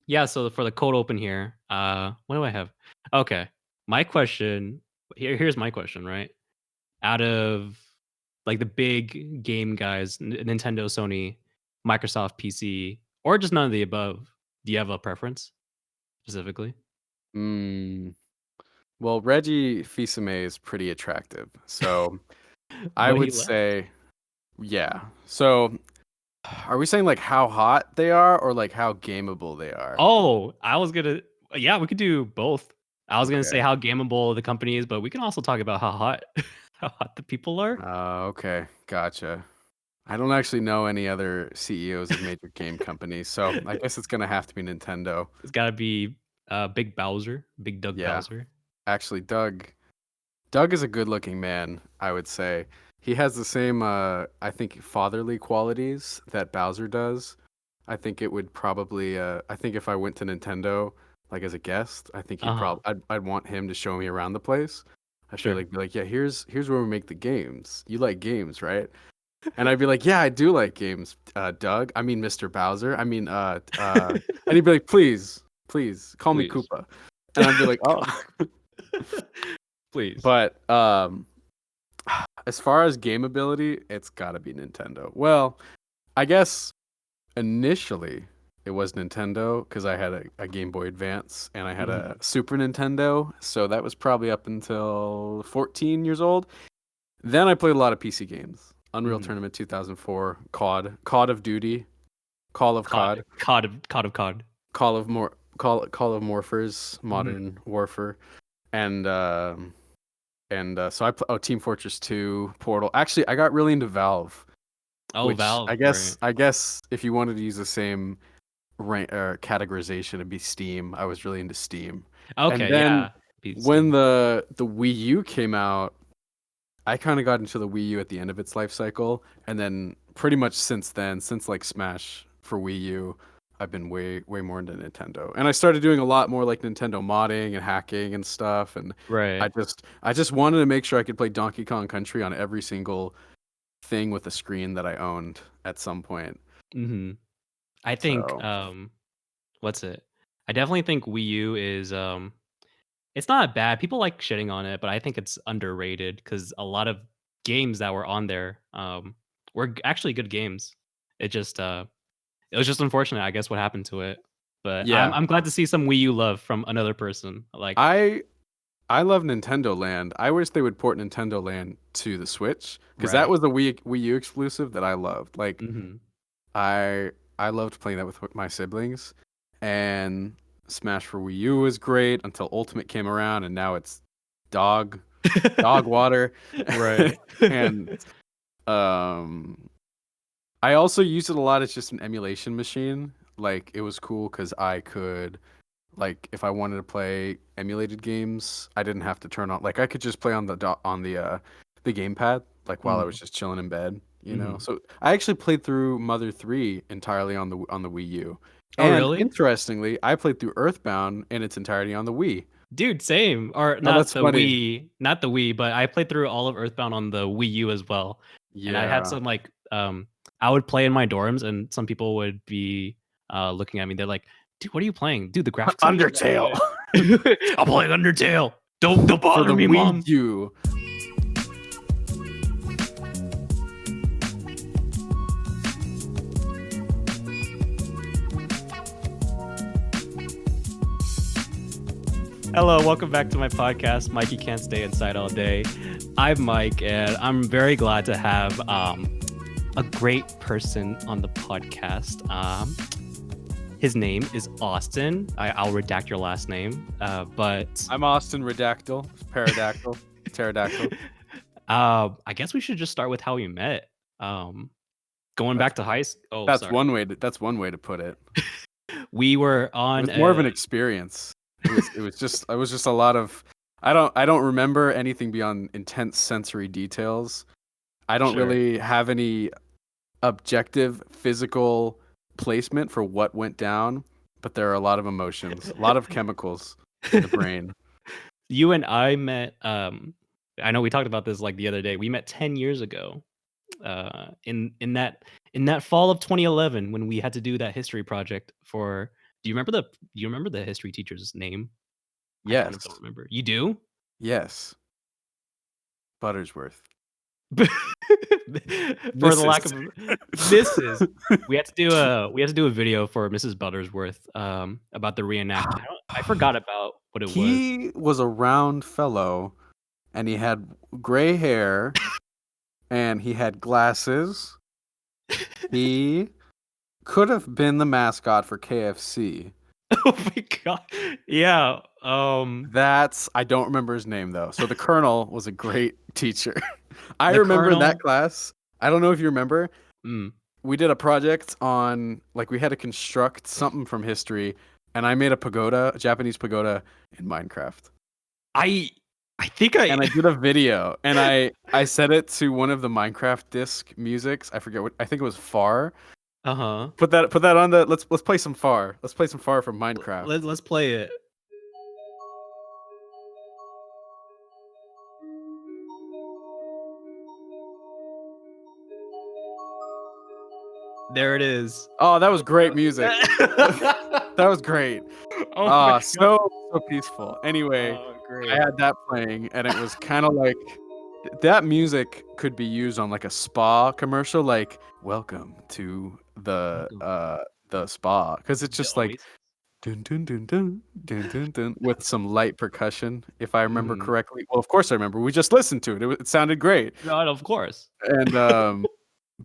Yeah, so for the cold open here, what do I have? Okay. My question here's my question, right? Out of like the big game guys, Nintendo, Sony, Microsoft, PC, or just none of the above, do you have a preference specifically? Mm, well, Reggie Fils-Aimé is pretty attractive, so I But he would left. say, yeah. So, are we saying like how hot they are or like how gameable they are? Oh, I was gonna yeah, we could do both. I was gonna say Okay. how gameable the company is, but we can also talk about how hot how hot the people are. Okay, gotcha. I don't actually know any other CEOs of major game companies, so I guess it's gonna have to be Nintendo. It's gotta be Big Bowser, Big Doug Yeah, Bowser. actually, Doug is a good-looking man, I would say. He has the same, I think, fatherly qualities that Bowser does. I think it would probably, I think if I went to Nintendo, like as a guest, I think Uh-huh. I'd want him to show me around the place. I feel Sure. like be like, yeah, here's where we make the games. You like games, right? And I'd be like, yeah, I do like games, Doug. I mean, Mr. Bowser. And he'd be like, please, call me Please. Koopa. And I'd be like, oh. Call me please. But as far as game ability, it's got to be Nintendo. Well, I guess initially it was Nintendo because I had a Game Boy Advance and I had a Mhm. Super Nintendo. So that was probably up until 14 years old. Then I played a lot of PC games. Unreal Mhm. Tournament 2004, COD of Duty, Call of COD COD, COD of COD. Call of Morphers, Mhm. Modern Warfare, and so Team Fortress 2, Portal. Actually, I got really into Valve, Oh, which Valve, I right. guess I guess if you wanted to use the same categorization, it'd be Steam. I was really into Steam, and Okay, then yeah. Beat when Steam. the Wii U came out, I kind of got into the Wii U at the end of its life cycle, and then pretty much since then, since like Smash for Wii U, I've been way more into Nintendo. And I started doing a lot more like Nintendo modding and hacking and stuff, and Right. I just wanted to make sure I could play Donkey Kong Country on every single thing with a screen that I owned at some point. Mhm. I think, So, what's it? I definitely think Wii U is, it's not bad. People like shitting on it, but I think it's underrated because a lot of games that were on there, were actually good games. It just, it was just unfortunate, I guess, what happened to it. But yeah. I'm glad to see some Wii U love from another person. Like I I love Nintendo Land. I wish they would port Nintendo Land to the Switch because that right. was a Wii U exclusive that I loved. Like Mhm. I loved playing that with my siblings, and Smash for Wii U was great until Ultimate came around, and now it's dog dog water, Right. and um, I also used it a lot as just an emulation machine. Like it was cool because I could like if I wanted to play emulated games, I didn't have to turn on like I could just play on the gamepad like while I was Mhm. just chilling in bed, you know. Mhm. So I actually played through Mother 3 entirely on the Wii U. Oh, And really? interestingly, I played through Earthbound in its entirety on the Wii. Dude, same. Or Oh, that's funny. Not the Wii, but I played through all of Earthbound on the Wii U as well. And I had Yeah. some like I would play in my dorms and some people would be looking at me. They're like, "Dude, what are you playing? Dude, the graphics on this is Undertale good." I'm playing Undertale. Don't for bother the me, Wii mom. U. Hello, welcome back to my podcast. Mikey can't stay inside all day. I'm Mike, and I'm very glad to have a great person on the podcast. His name is Austin. I'll redact your last name, but I'm Austin Redactyl, Paradactyl, Pterodactyl. I guess we should just start with how we met. Um, Going That's back to high school. Oh, that's sorry. that's one way to put it. We were It on was more of a an experience. It was just a lot of I don't remember anything beyond intense sensory details. I don't sure. really have any objective physical placement for what went down, but there are a lot of emotions, a lot of chemicals in the brain. You and I met. I know we talked about this like the other day. We met 10 years ago. In that fall of 2011 when we had to do that history project for you remember the history teacher's name? I kind of Yes. don't remember. You do? Yes. Buttersworth. For the lack Mrs. of Mrs. We had to do a video for Mrs. Buttersworth, about the reenactment. I forgot about what it was. He was a round fellow, and he had gray hair, and he had glasses. He could have been the mascot for KFC. Oh my god. Yeah, I don't remember his name though. So the Colonel was a great teacher. I the remember in that Colonel. class. I don't know if you remember. Mm. We did a project on like we had to construct something from history, and I made a Japanese pagoda in Minecraft. I I think I And I did a video, and I set it to one of the Minecraft disc musics. I forget what. I think it was Far. Uh-huh. Put that on the. Let's play some Far. Let's play some Far from Minecraft. Let's play it. There it is. Oh, that was great music. That was great. Oh my god. So peaceful. Anyway, Oh, I great. had that playing, and it was kind of like that music could be used on like a spa commercial, like "Welcome to Welcome the spa," because it's to the just like Oasis. dun dun dun dun dun dun dun with some light percussion, if I remember Mhm. correctly. Well, of course I remember. We just listened to it. It sounded great, God, of course. and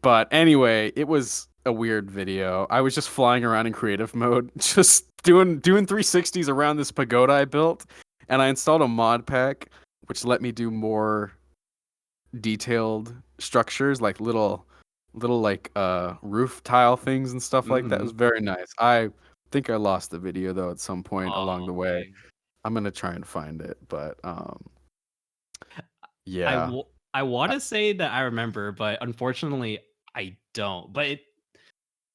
but anyway, it was a weird video. I was just flying around in creative mode, just doing 360s around this pagoda I built, and I installed a mod pack which let me do more detailed structures, like little like roof tile things and stuff like that. It was Mhm. very nice. I think I lost the video though at some point along Oh, the way. man. I'm gonna try and find it, but I yeah. w I I- wanna say that I remember, but unfortunately, I don't. But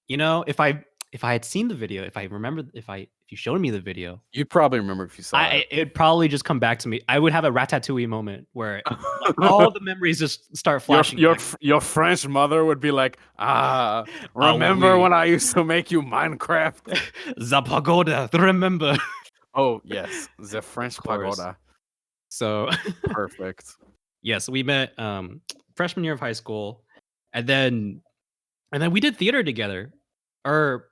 if I had seen the video, if I remember if you showed me the video, You'd probably remember if you saw it. it'd probably just come back to me. I would have a Ratatouille moment where, like, all the memories just start flashing back. Your French mother would be like, ah, Oh, remember oui. when I used to make you Minecraft? The pagoda, remember. Oh yes, the Of French course. pagoda. So, Perfect. yes, we met, freshman year of high school, and then we did theater together, or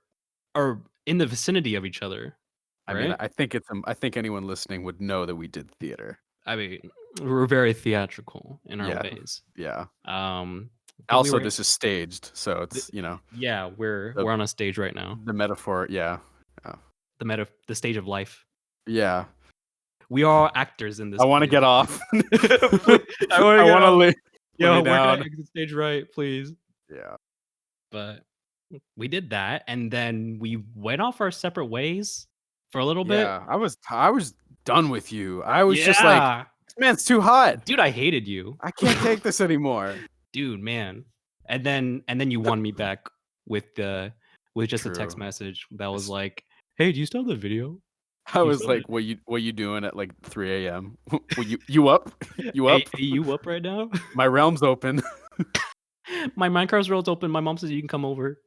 or in the vicinity of each other, I mean, right? I think anyone listening would know that we did theater. I mean, we're very theatrical in our Yeah, ways. yeah. I think we Also, were this is staged, so th it's yeah, the we're on a stage right now. the metaphor. Yeah, yeah. The stage of life. Yeah. We are actors in I this want to place. get off. Please, I wanna I get want to off. lay Yo, we're gonna down. exit stage right, please. Yeah. But we did that, and then we went off our separate ways for a little bit. Yeah. I was done with you. I was just like, Yeah. this man's too hot. Dude, I hated you. I can't take this anymore. Dude, man. And then you won me back with just a text True. message that was It's- like, "Hey, do you still have the video? I Do you was still have like, what you doing at like 3 a.m.? Well, you up? it? You Hey, up? you up right now? My realm's open. My Minecraft's world's open. My mom says you can come over.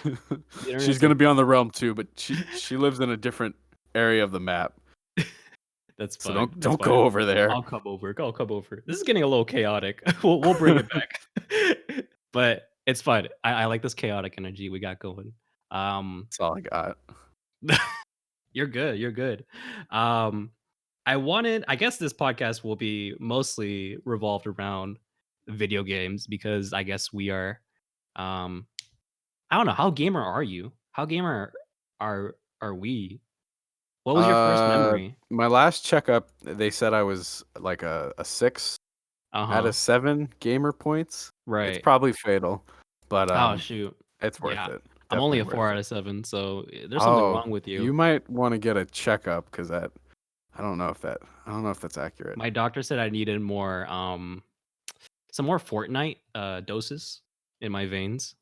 The She's internet's gonna be open." on the realm too, but she lives in a different area of the map. That's So fine. That's don't fine. go over there. I'll come over. I'll come over. This is getting a little chaotic. We'll bring it back. But it's fine. I like this chaotic energy we got going. Um, That's all I got. you're good. You're good. Um, I guess this podcast will be mostly revolved around video games because I guess we are, um, I don't know, how gamer are you? How gamer are we? What was your first memory? My last checkup, they said I was like a 6 out Uh-huh. of 7 gamer points. It's Right. probably fatal, but Oh, shoot. it's worth Yeah. it. I'm only Definitely a 4 worth out it. of 7, so there's something Oh, wrong with you you. might want to get a checkup because I don't know if that's accurate. My doctor said I needed more, some more Fortnite, doses in my veins.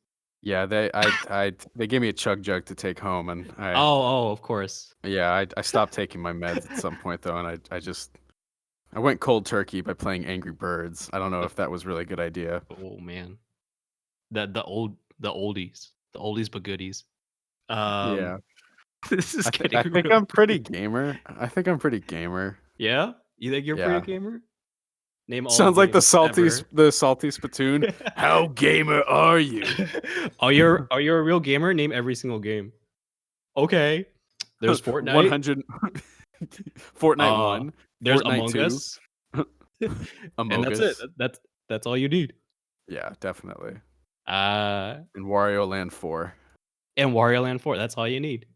Yeah, they gave me a chug jug to take home, and Oh, of course. I stopped taking my meds at some point though, and I went cold turkey by playing Angry Birds. I don't know The if that was really a good idea. Oh, man. The oldies. The oldies but goodies. Yeah. Um, This is I getting think real. I'm pretty gamer. I think I'm pretty gamer. Yeah? You think you're pretty Yeah. gamer? Name all Sounds like games ever. the salty Splatoon. How gamer are you? Are you a real gamer? Name every single game. Okay. There's Fortnite. 100 Fortnite Uh 1, there's Fortnite Among 2, Us. And Among that's it. Us. That's all you need. Yeah, definitely. Uh And Wario Land 4. and Wario Land 4, that's all you need.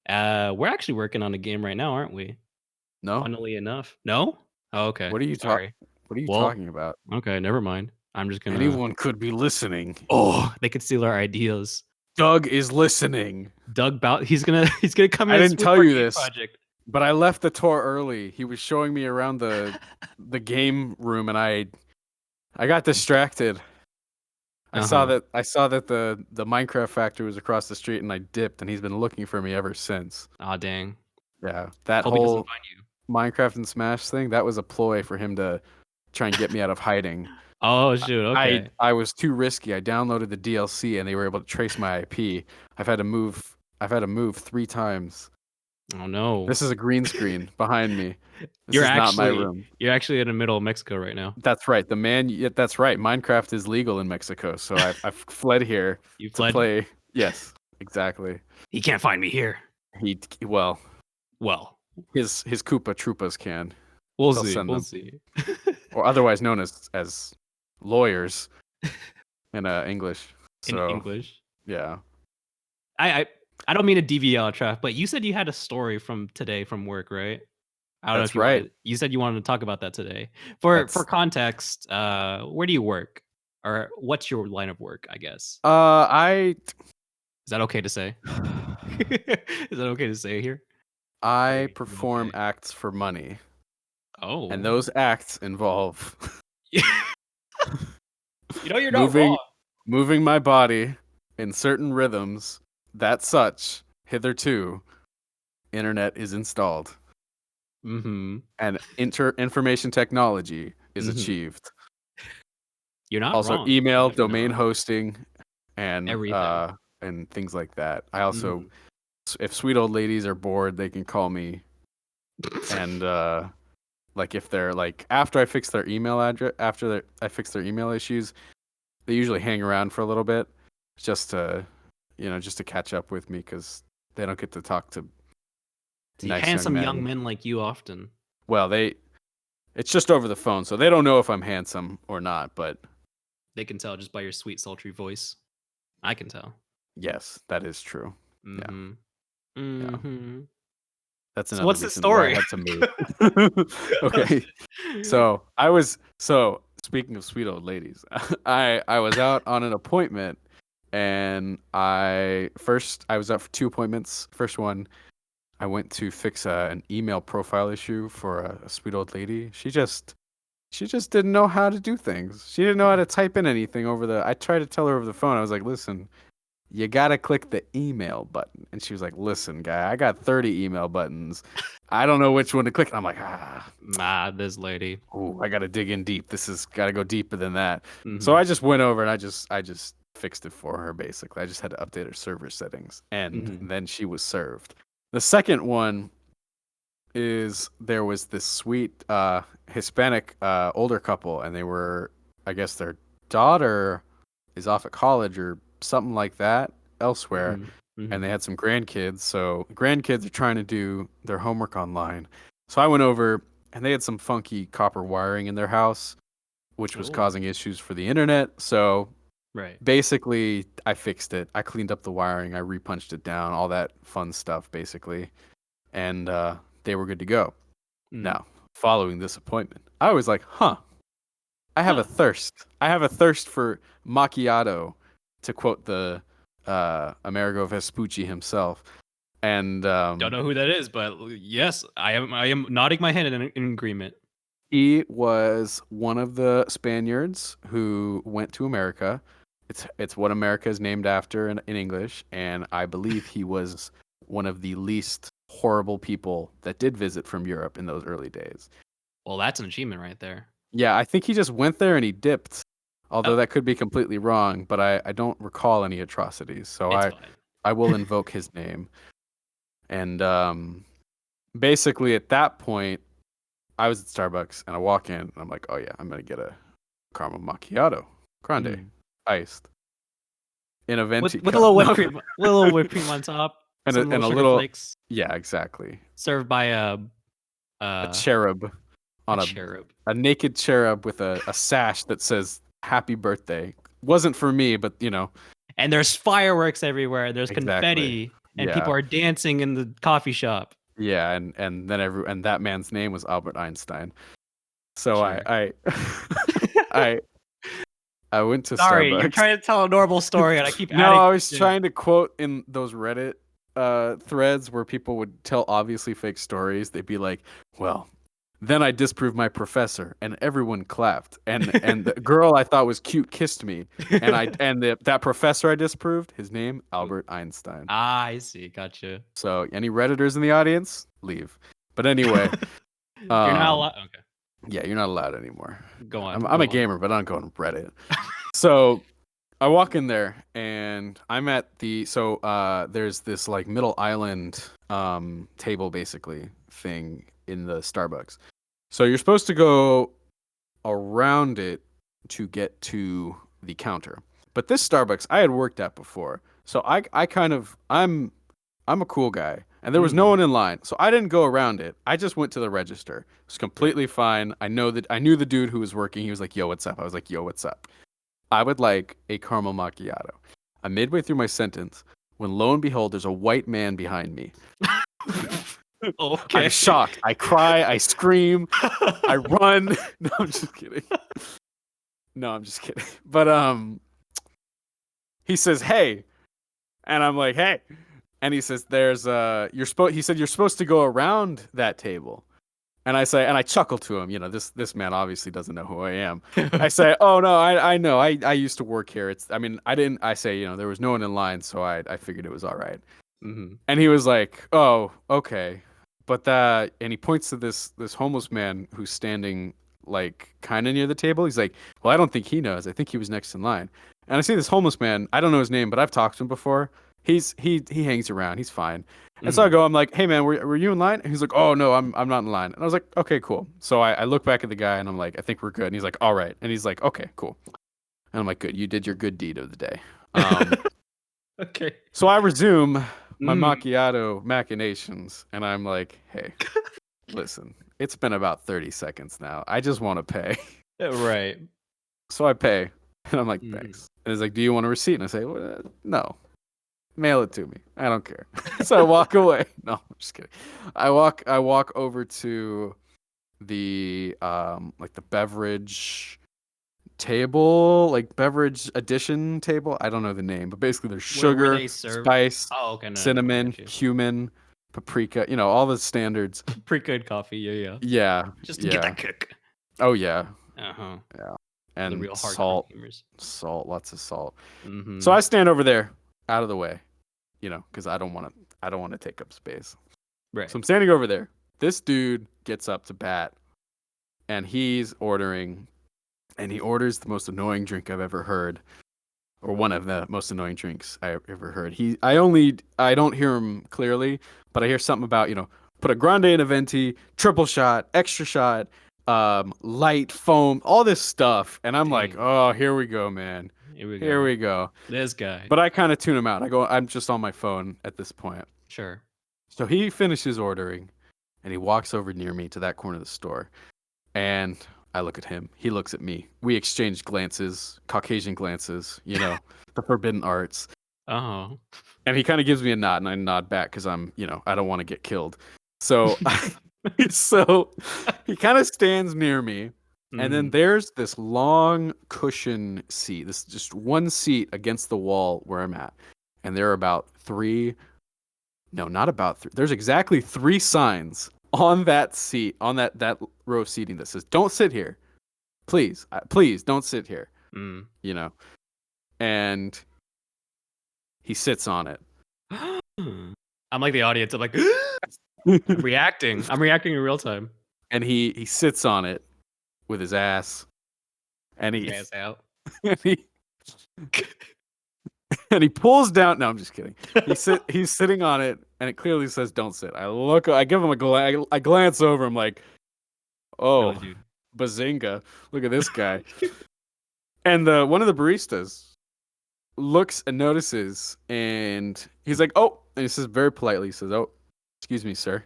We're actually working on a game right now, aren't we? No? Funnily enough. No? Oh, okay. What are you Sorry. Well, talking about? okay, never mind. I'm just gonna Anyone could be listening. Oh, they could steal our ideas. Doug is listening. Doug Bout he's gonna come I in and didn't swoop tell our you game this, project. but I left the tour early. He was showing me around the game room, and I got distracted. I saw Uh-huh. that the Minecraft factory was across the street, and I dipped, and he's been looking for me ever since. Aw, dang. Yeah, that Hope he doesn't whole find you. Minecraft and Smash thing, that was a ploy for him to try and get me out of hiding. Oh, shoot, okay. I was too risky. I downloaded the DLC, and they were able to trace my IP. I've had to move 3 times. Oh, no. This is a green screen behind me. This You're is not my actually room. you're actually in the middle of Mexico right now. That's right. That's right. Minecraft is legal in Mexico, so I've fled here You to fled? play. Yes, exactly. He can't find me here. Well, Well, his Koopa Troopas can. we'll They'll see. send We'll them. see. Or otherwise known as lawyers in English. In So English. yeah. I don't mean to deviate on track, but you said you had a story from today from work, right? I don't know That's if you right. wanted you said you wanted to talk about that today. For context, where do you work? Or what's your line of work, I guess? I Is that okay to say? Is that okay to say here? I Very perform okay. acts for money, Oh. and those acts involve You know you're not wrong. moving my body in certain rhythms. That such hitherto internet is installed Mm-hmm. and information technology is Mhm. achieved. You're not Also wrong. You're email, definitely not domain wrong. hosting, Everything. and things like that. I also Mhm. if sweet old ladies are bored, they can call me, and like if they're like after I fix their email address, I fix their email issues, they usually hang around for a little bit just to just to catch up with me because they don't get to talk to See, nice young handsome young men. men like you often. Well, it's just over the phone, so they don't know if I'm handsome or not, but They can tell just by your sweet, sultry voice. I can tell. yes, that is true. Yeah. Mm-hmm. Yeah. Mm-hmm. That's So another what's the reason why I story? had to move. Okay. So speaking of sweet old ladies, I was out on an appointment, and I was out for 2 appointments. First one, I went to fix an email profile issue for a sweet old lady. She just didn't know how to do things. She didn't know how to type in anything I tried to tell her over the phone. I was like, "Listen, you gotta click the email button." And she was like, "Listen, guy, I got 30 email buttons. I don't know which one to click." And I'm like, This lady. ooh, I gotta dig in deep. This has gotta go deeper than that. So Mm-hmm. I just went over and I just fixed it for her basically. I just had to update her server settings, and Mm-hmm. then she was served. The second one is there was this sweet Hispanic older couple, and I guess their daughter is off at college or something like that elsewhere, Mm-hmm. and Mm-hmm. they had some grandkids. So grandkids are trying to do their homework online. So I went over, and they had some funky copper wiring in their house, which was Oh, causing issues for the internet. So right. basically, I fixed it. I cleaned up the wiring. I repunched it down, all that fun stuff, basically, and they were good to go. Mm. Now, following this appointment, I was like, huh, I have a Huh. thirst. I have a thirst for macchiato, to quote the Amerigo Vespucci himself. And Don't know who that is, but yes, I am nodding my head in agreement. he was one of the Spaniards who went to America. It's what America is named after in English, and I believe he was one of the least horrible people that did visit from Europe in those early days. Well, that's an achievement right there. Yeah, I think he just went there and he dipped. Although Oh, that could be completely wrong, but I don't recall any atrocities, so it's fine. I will invoke his name. And basically at that point, I was at Starbucks and I walk in and I'm like, oh yeah, I'm gonna get a caramel macchiato grande, iced, in a venti with a cup. little No. whipped cream, with a little whipped cream on top, and some a, little and a sugar little, flakes, yeah, exactly. served by A uh, cherub a on cherub. a naked cherub with a sash that says "Happy Birthday." Wasn't for me, but And there's fireworks everywhere. There's exactly. confetti, and people Yeah, are dancing in the coffee shop. yeah, and then and that man's name was Albert Einstein. So Sure. I I I went to Sorry, you're Starbucks. trying to tell a normal story, and I keep No, adding. I was trying to quote in those Reddit threads where people would tell obviously fake stories. They'd be like, "Well, then I disproved my professor, and everyone clapped. And the girl I thought was cute kissed me, and that professor I disproved, his name Albert Einstein." Ah, I see. Gotcha. So, any Redditors in the audience, leave. But anyway, You're not um, allowed. Okay, yeah, you're not allowed anymore. go on. I'm Go a on. gamer, but I don't go on Reddit. So I walk in there and I'm at there's this like middle island table basically thing in the Starbucks. So you're supposed to go around it to get to the counter. But this Starbucks I had worked at before. So I'm a cool guy and there was no one in line. So I didn't go around it. I just went to the register. It was completely fine. I knew the dude who was working. He was like, "Yo, what's up?" I was like, "Yo, what's up?" I would like a caramel macchiato. I'm midway through my sentence when lo and behold, there's a white man behind me. Okay. I'm shocked. I cry. I scream. I run. No, I'm just kidding. No, I'm just kidding. But he says, "Hey," and I'm like, "Hey," and he says, "There's He said you're supposed to go around that table." And I say, and I chuckle to him. This man obviously doesn't know who I am. I say, "Oh no, I know. I used to work here. I didn't. I say, there was no one in line, so I figured it was all right." And he was like, "Oh, okay," but and he points to this homeless man who's standing like kind of near the table. He's like, "Well, I don't think he knows. I think he was next in line." And I see this homeless man. I don't know his name, but I've talked to him before. He hangs around. He's fine. And so I go, I'm like, "Hey man, were you in line?" And he's like, "Oh no, I'm not in line." And I was like, "Okay, cool." So I look back at the guy and I'm like, "I think we're good." And he's like, "All right." And he's like, "Okay, cool." And I'm like, "Good, you did your good deed of the day." Okay. So I resume my macchiato machinations, and I'm like, "Hey, listen, it's been about 30 seconds now. I just want to pay." Right. So I pay, and I'm like, "Thanks." And he's like, "Do you want a receipt?" And I say, well, "No." Mail it to me. I don't care. So I walk away. No, I'm just kidding. I walk over to the like the beverage table, like beverage addition table. I don't know the name, but basically there's Where sugar, they serve? spice, Oh, okay. No, cinnamon, got you. cumin, paprika, all the standards. Pretty good coffee. Yeah. Yeah. Just to get Yeah. that kick. Oh yeah. Yeah. The And real hardcore salt, gamers. lots of salt. So I stand over there out of the way, because I don't want to take up space. Right. So I'm standing over there. This dude gets up to bat and he's ordering, and he orders the most annoying drink I've ever heard, or one of the most annoying drinks I ever heard. I don't hear him clearly, but I hear something about, put a grande in a venti, triple shot, extra shot, light foam, all this stuff. And I'm like, "Oh, here we go, man. Here we go. This guy. But I kind of tune him out. I'm just on my phone at this point. Sure. So he finishes ordering and he walks over near me to that corner of the store. And I look at him. He looks at me. We exchange glances, Caucasian glances, the forbidden arts. Oh. And he kind of gives me a nod and I nod back because I'm, I don't want to get killed. So, so he kind of stands near me. And then there's this long cushion seat. This just one seat against the wall where I'm at. And there are about three. No, not about three. There's exactly 3 signs on that seat, on that row of seating that says, "Don't sit here. Please, please don't sit here." And he sits on it. I'm like the audience. I'm like, I'm reacting. I'm reacting in real time. And he sits on it with his ass. And he ass out. and he pulls down. No, I'm just kidding. He's sitting on it, and it clearly says don't sit. I give him a glance. I glance over. I'm like, oh, Really, dude. bazinga! Look at this guy. And one of the baristas looks and notices, and he's like, oh, and he says very politely, he says, oh, excuse me, sir.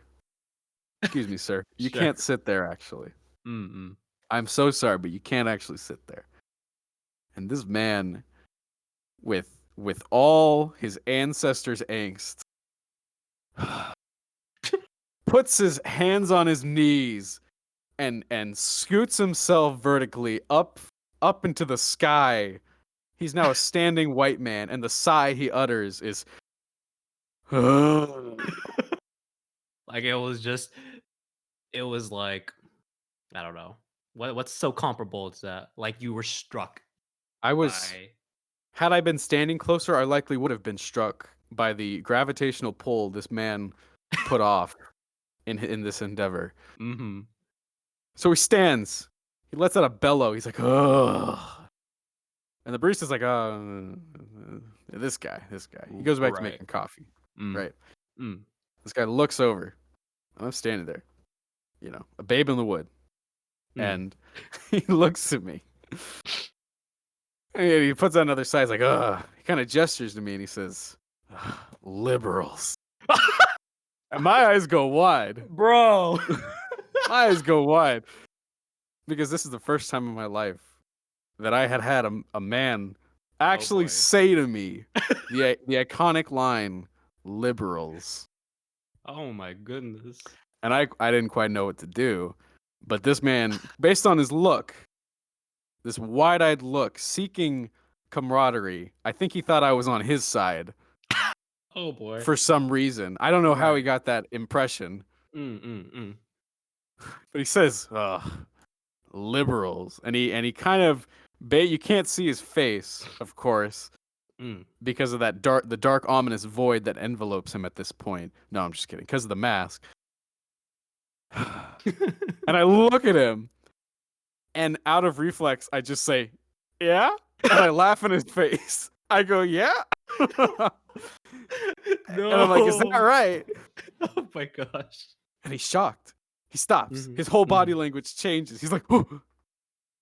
Excuse me, sir. You Sure. can't sit there, actually. Mm-mm. I'm so sorry, but you can't actually sit there. And this man, with all his ancestors' angst, puts his hands on his knees and scoots himself vertically up into the sky. He's now a standing white man, and the sigh he utters is Like it was like, I don't know. What's so comparable to that? Like you were struck I was by Had I been standing closer, I likely would have been struck by the gravitational pull this man put off in this endeavor. mm-hmm. So he stands. He lets out a bellow. He's like, ugh. And the barista's like, this guy. He goes back to Right. making coffee. Mm. Right. Mm. This guy looks over. And I'm standing there, a babe in the wood. Mm. And he looks at me. And he puts on another side. He's like, ugh. He kind of gestures to me and he says, liberals. And my eyes go wide. Bro. My eyes go wide. Because this is the first time in my life that I had a man actually boy. say to me the iconic line, liberals. Oh my goodness. And I didn't quite know what to do. But this man, based on his look, this wide-eyed look, seeking camaraderie, I think he thought I was on his side Oh boy. for some reason. I don't know how he Right. got that impression. Mm. But he says, liberals. And he kind of you can't see his face, of course, Mm. because of the dark ominous void that envelopes him at this point. No, I'm just kidding. Because of the mask. And I look at him, and out of reflex, I just say, yeah? And I laugh in his face. I go, yeah? No. And I'm like, is that right? Oh my gosh. And he's shocked. He stops. Mhm, His whole body mhm. language changes. He's like, oh.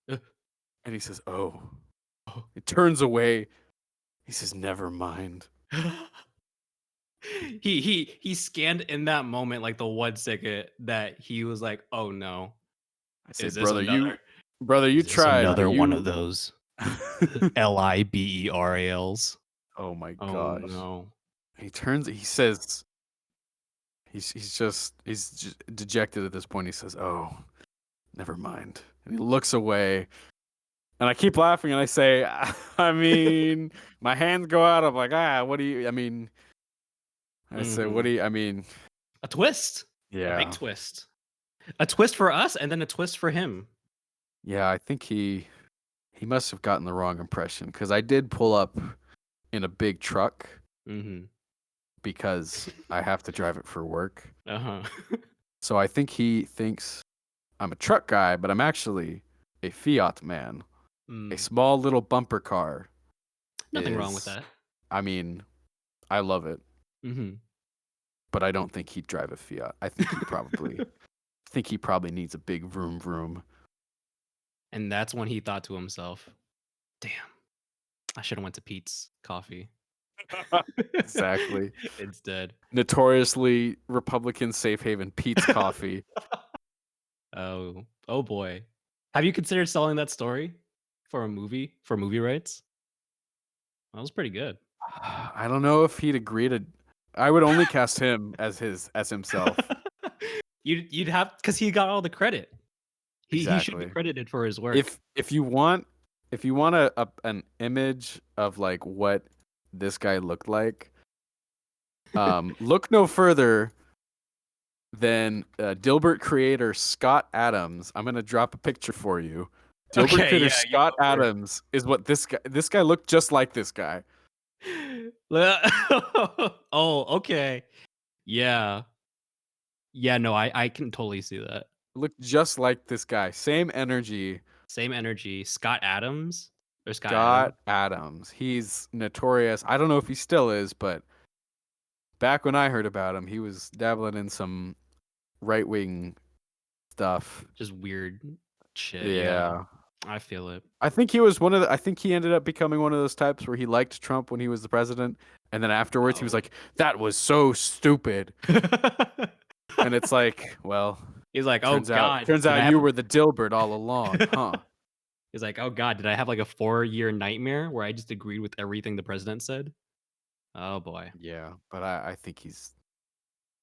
Uh. And he says, oh. He turns away. He says, never mind. He scanned in that moment like the 1 second that he was like, "Oh no, I say, is this brother, another? you Is this tried, but another one you. of those LIBERALs?" Oh my Oh gosh. no. He turns. He says, he's just dejected at this point. He says, oh, never mind. And he looks away. And I keep laughing and I say, I mean, my hands go out. I'm like, what do you, I mean, I say, what Mhm. do you, I mean, A twist, a big yeah. twist, a twist for us, and then a twist for him. Yeah, I think he must have gotten the wrong impression because I did pull up in a big truck Mhm. because I have to drive it for work. Uh huh. So I think he thinks I'm a truck guy, but I'm actually a Fiat man. A small little bumper car. Nothing wrong with that. I mean, I love it, Mhm. but I don't think he'd drive a Fiat. I think he probably needs a big vroom vroom. And that's when he thought to himself, "Damn, I should have went to Pete's Coffee." Exactly. Instead. Notoriously Republican safe haven Pete's Coffee. Oh boy. Have you considered selling that story for movie rights? That was pretty good. I don't know if he'd agree to. I would only cast him as himself. You'd have because he got all the credit. He should be Exactly. credited for his work. If you want an image of like what this guy looked like, look no further than Dilbert creator Scott Adams. I'm gonna drop a picture for you. Dilbert Okay, creator yeah, you Scott go for it. Adams is what this guy looked just like this guy. Oh, okay. Yeah. Yeah, no, I can totally see that. Looked just like this guy. Same energy. Same energy. Scott Adams or Scott Adams? Scott Adams. He's notorious. I don't know if he still is, but back when I heard about him, he was dabbling in some right wing stuff. Just weird shit. Yeah, Yeah. I feel it. I think he was one of the, I think he ended up becoming one of those types where he liked Trump when he was the president, and then afterwards he was Oh. like, "That was so stupid." And it's like, well, He's like, oh turns out God, did I you have? were the Dilbert all along, huh? He's like, oh God, did I have like a 4-year nightmare where I just agreed with everything the president said? Oh boy. Yeah, but I think he's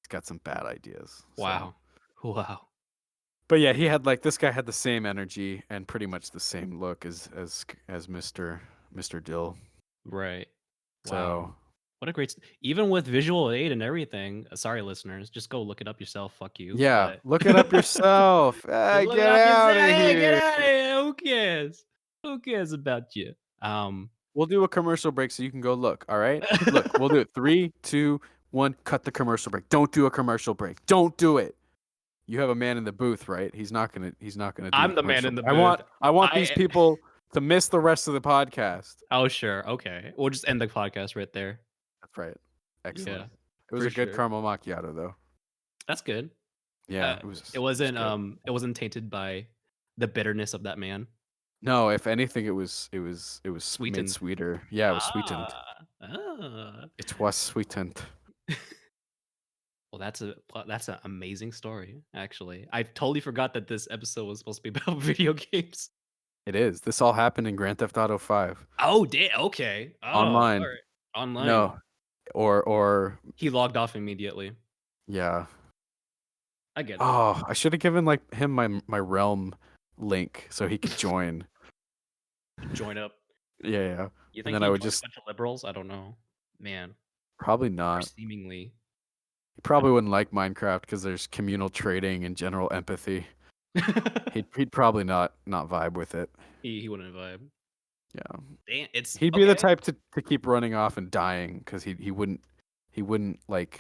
got some bad ideas. So, Wow. Wow. but yeah, he had like this guy had the same energy and pretty much the same look as Mr. Dill. Right. Wow. So What a great, even with visual aid and everything. Sorry, listeners, just go look it up yourself. Fuck you. yeah, But look it up yourself. just look it Get up out yourself. of Hey, get here. out of here. Who cares? Who cares about you? We'll do a commercial break so you can go look. All right. Look, we'll do it. 3, 2, 1. Cut the commercial break. Don't do a commercial break. Don't do it. You have a man in the booth, right? He's not gonna do I'm the the man commercial. in the I want booth. these I people to miss the rest of the podcast. oh sure, okay. We'll just end the podcast right there. That's right. Excellent. Yeah, It was for a good sure. caramel macchiato though. That's good. Yeah, It was wasn't good. it wasn't tainted by the bitterness of that man. No, if anything, it was made Sweetened. sweeter. Yeah, it was sweetened. Ah. It was sweetened. Well, that's an amazing story, actually. I totally forgot that this episode was supposed to be about video games. It is. This all happened in Grand Theft Auto 5 Oh, okay. Oh, online. alright. Online. No, or He logged off immediately. yeah. I get it. Oh, I should have given like him my realm link so he could join. Join up. Yeah. You And think then he I would joined just a bunch of liberals? I don't know. Man, probably or not. seemingly. He probably wouldn't like Minecraft because there's communal trading and general empathy. He'd probably not vibe with it. He wouldn't vibe. Yeah. Damn, it's He'd be the okay. type to keep running off and dying because he wouldn't like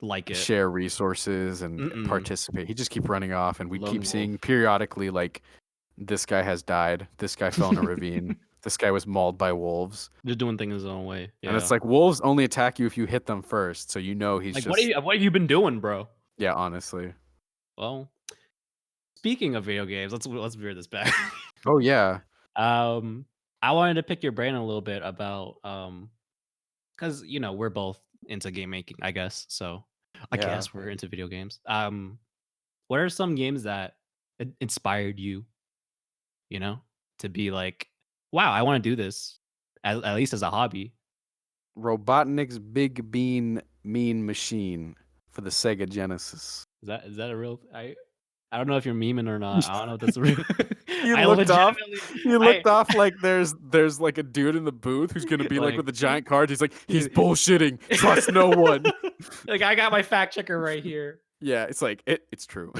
Like it. share resources and Mm-mm. participate. He'd just keep running off, and we'd Lone keep wolf. seeing periodically like this guy has died, this guy fell in a ravine, this guy was mauled by wolves. Just doing things his own way. Yeah. And it's like wolves only attack you if you hit them first, so you know he's like, just what have you been doing, bro? yeah, honestly. Well, speaking of video games, let's veer this back. Oh yeah. I wanted to pick your brain a little bit about because we're both into game making, I guess. So I Yeah. guess we're into video games. What are some games that inspired you? To be like, wow, I want to do this at least as a hobby. Robotnik's Big Bean Mean Machine for the Sega Genesis. Is that a real? I don't know if you're memeing or not. I don't know if that's real. You looked off like there's like a dude in the booth who's gonna be like with the giant cards. He's like, he's bullshitting. Trust no one. Like, I got my fact checker right here. Yeah, it's like it's true.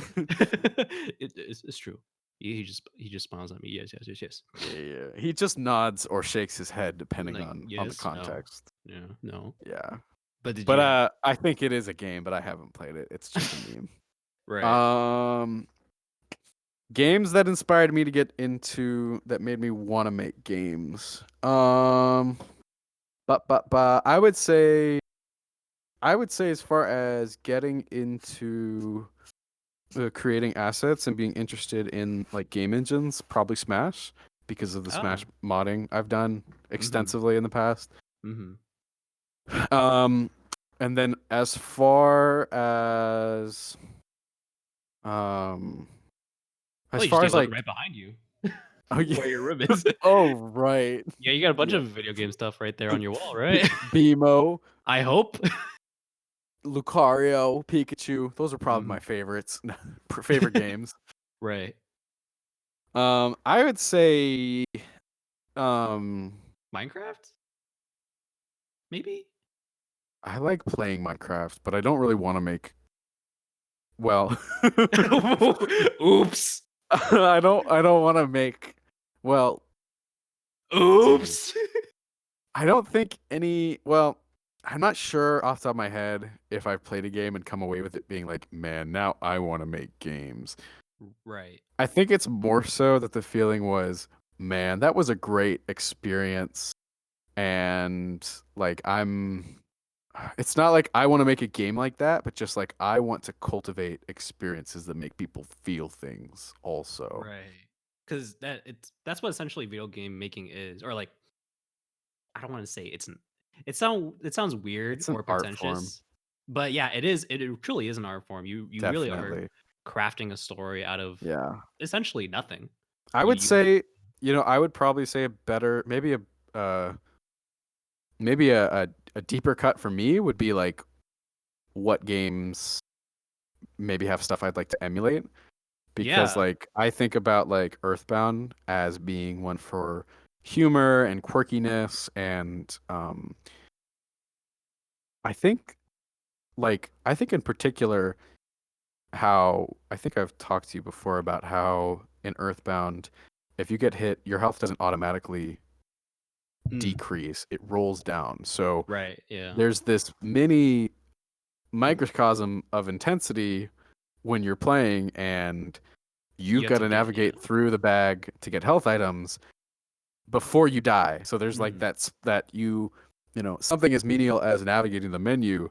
It's true. He just smiles at me. Yes. Yeah. He just nods or shakes his head depending Like, on the yes, no. context. Yeah, no. Yeah. But I think it is a game, but I haven't played it. It's just a meme. right. Games that inspired me to get into that made me want to make games. But I would say as far as getting into creating assets and being interested in like game engines, probably Smash because of the Smash modding I've done extensively in the past. Mm-hmm. And then as far as like right behind you. Oh yeah, where your room is. Oh right. Yeah, you got a bunch of video game stuff right there on your wall, right? BMO. I hope. Lucario, Pikachu. Those are probably my favorites. Favorite games. Right. I would say Minecraft? Maybe? I like playing Minecraft, but I don't really want to make Oops. I don't want to make oops. I don't think I'm not sure off the top of my head if I've played a game and come away with it being like, man, now I want to make games. Right. I think it's more so that the feeling was, man, that was a great experience. And like it's not like I want to make a game like that, but just like I want to cultivate experiences that make people feel things also. Right. Because that's what essentially video game making is, or like I don't want to say it sounds weird It's an or art form, pretentious, but yeah, it is. It truly is an art form. You really are definitely. crafting a story out of Yeah. essentially nothing. I would You say, I would probably say a better, uh, maybe a deeper cut for me would be like what games maybe have stuff I'd like to emulate. Because yeah. like I think about like Earthbound as being one for humor and quirkiness and I think I think in particular how I think I've talked to you before about how in Earthbound if you get hit your health doesn't automatically Mm, decrease, it rolls down. So right. Yeah. there's this mini microcosm of intensity when you're playing and You you've have got to to get yeah. navigate through the bag to get health items before you die. So there's like Mm, that something as menial as navigating the menu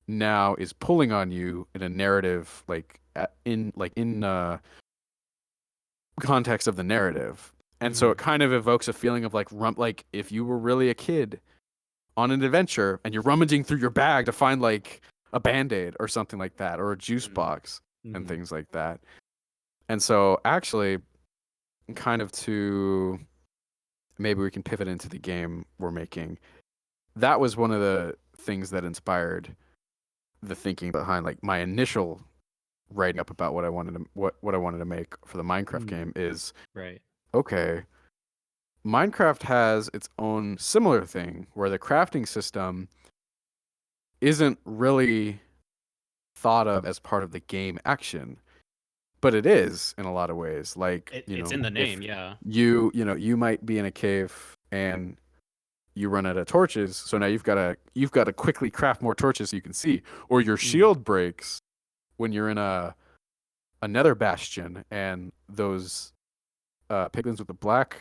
now is pulling on you in a narrative in context of the narrative. And so it mm, kind of evokes a feeling of like if you were really a kid on an adventure and you're rummaging through your bag to find like a band-aid or something like that or a juice mm, box and mhm, things like that. And so actually kind of to maybe we can pivot into the game we're making. That was one of the things that inspired the thinking behind like my initial writing up about what I wanted to make for the Minecraft mm, game is right. okay, Minecraft has its own similar thing where the crafting system isn't really thought of as part of the game action, but it is in a lot of ways. Like, It's in the if name. Yeah. you might be in a cave and you run out of torches, so now you've got to quickly craft more torches so you can see, or your Mm, shield breaks when you're in a nether bastion and those piglins with the black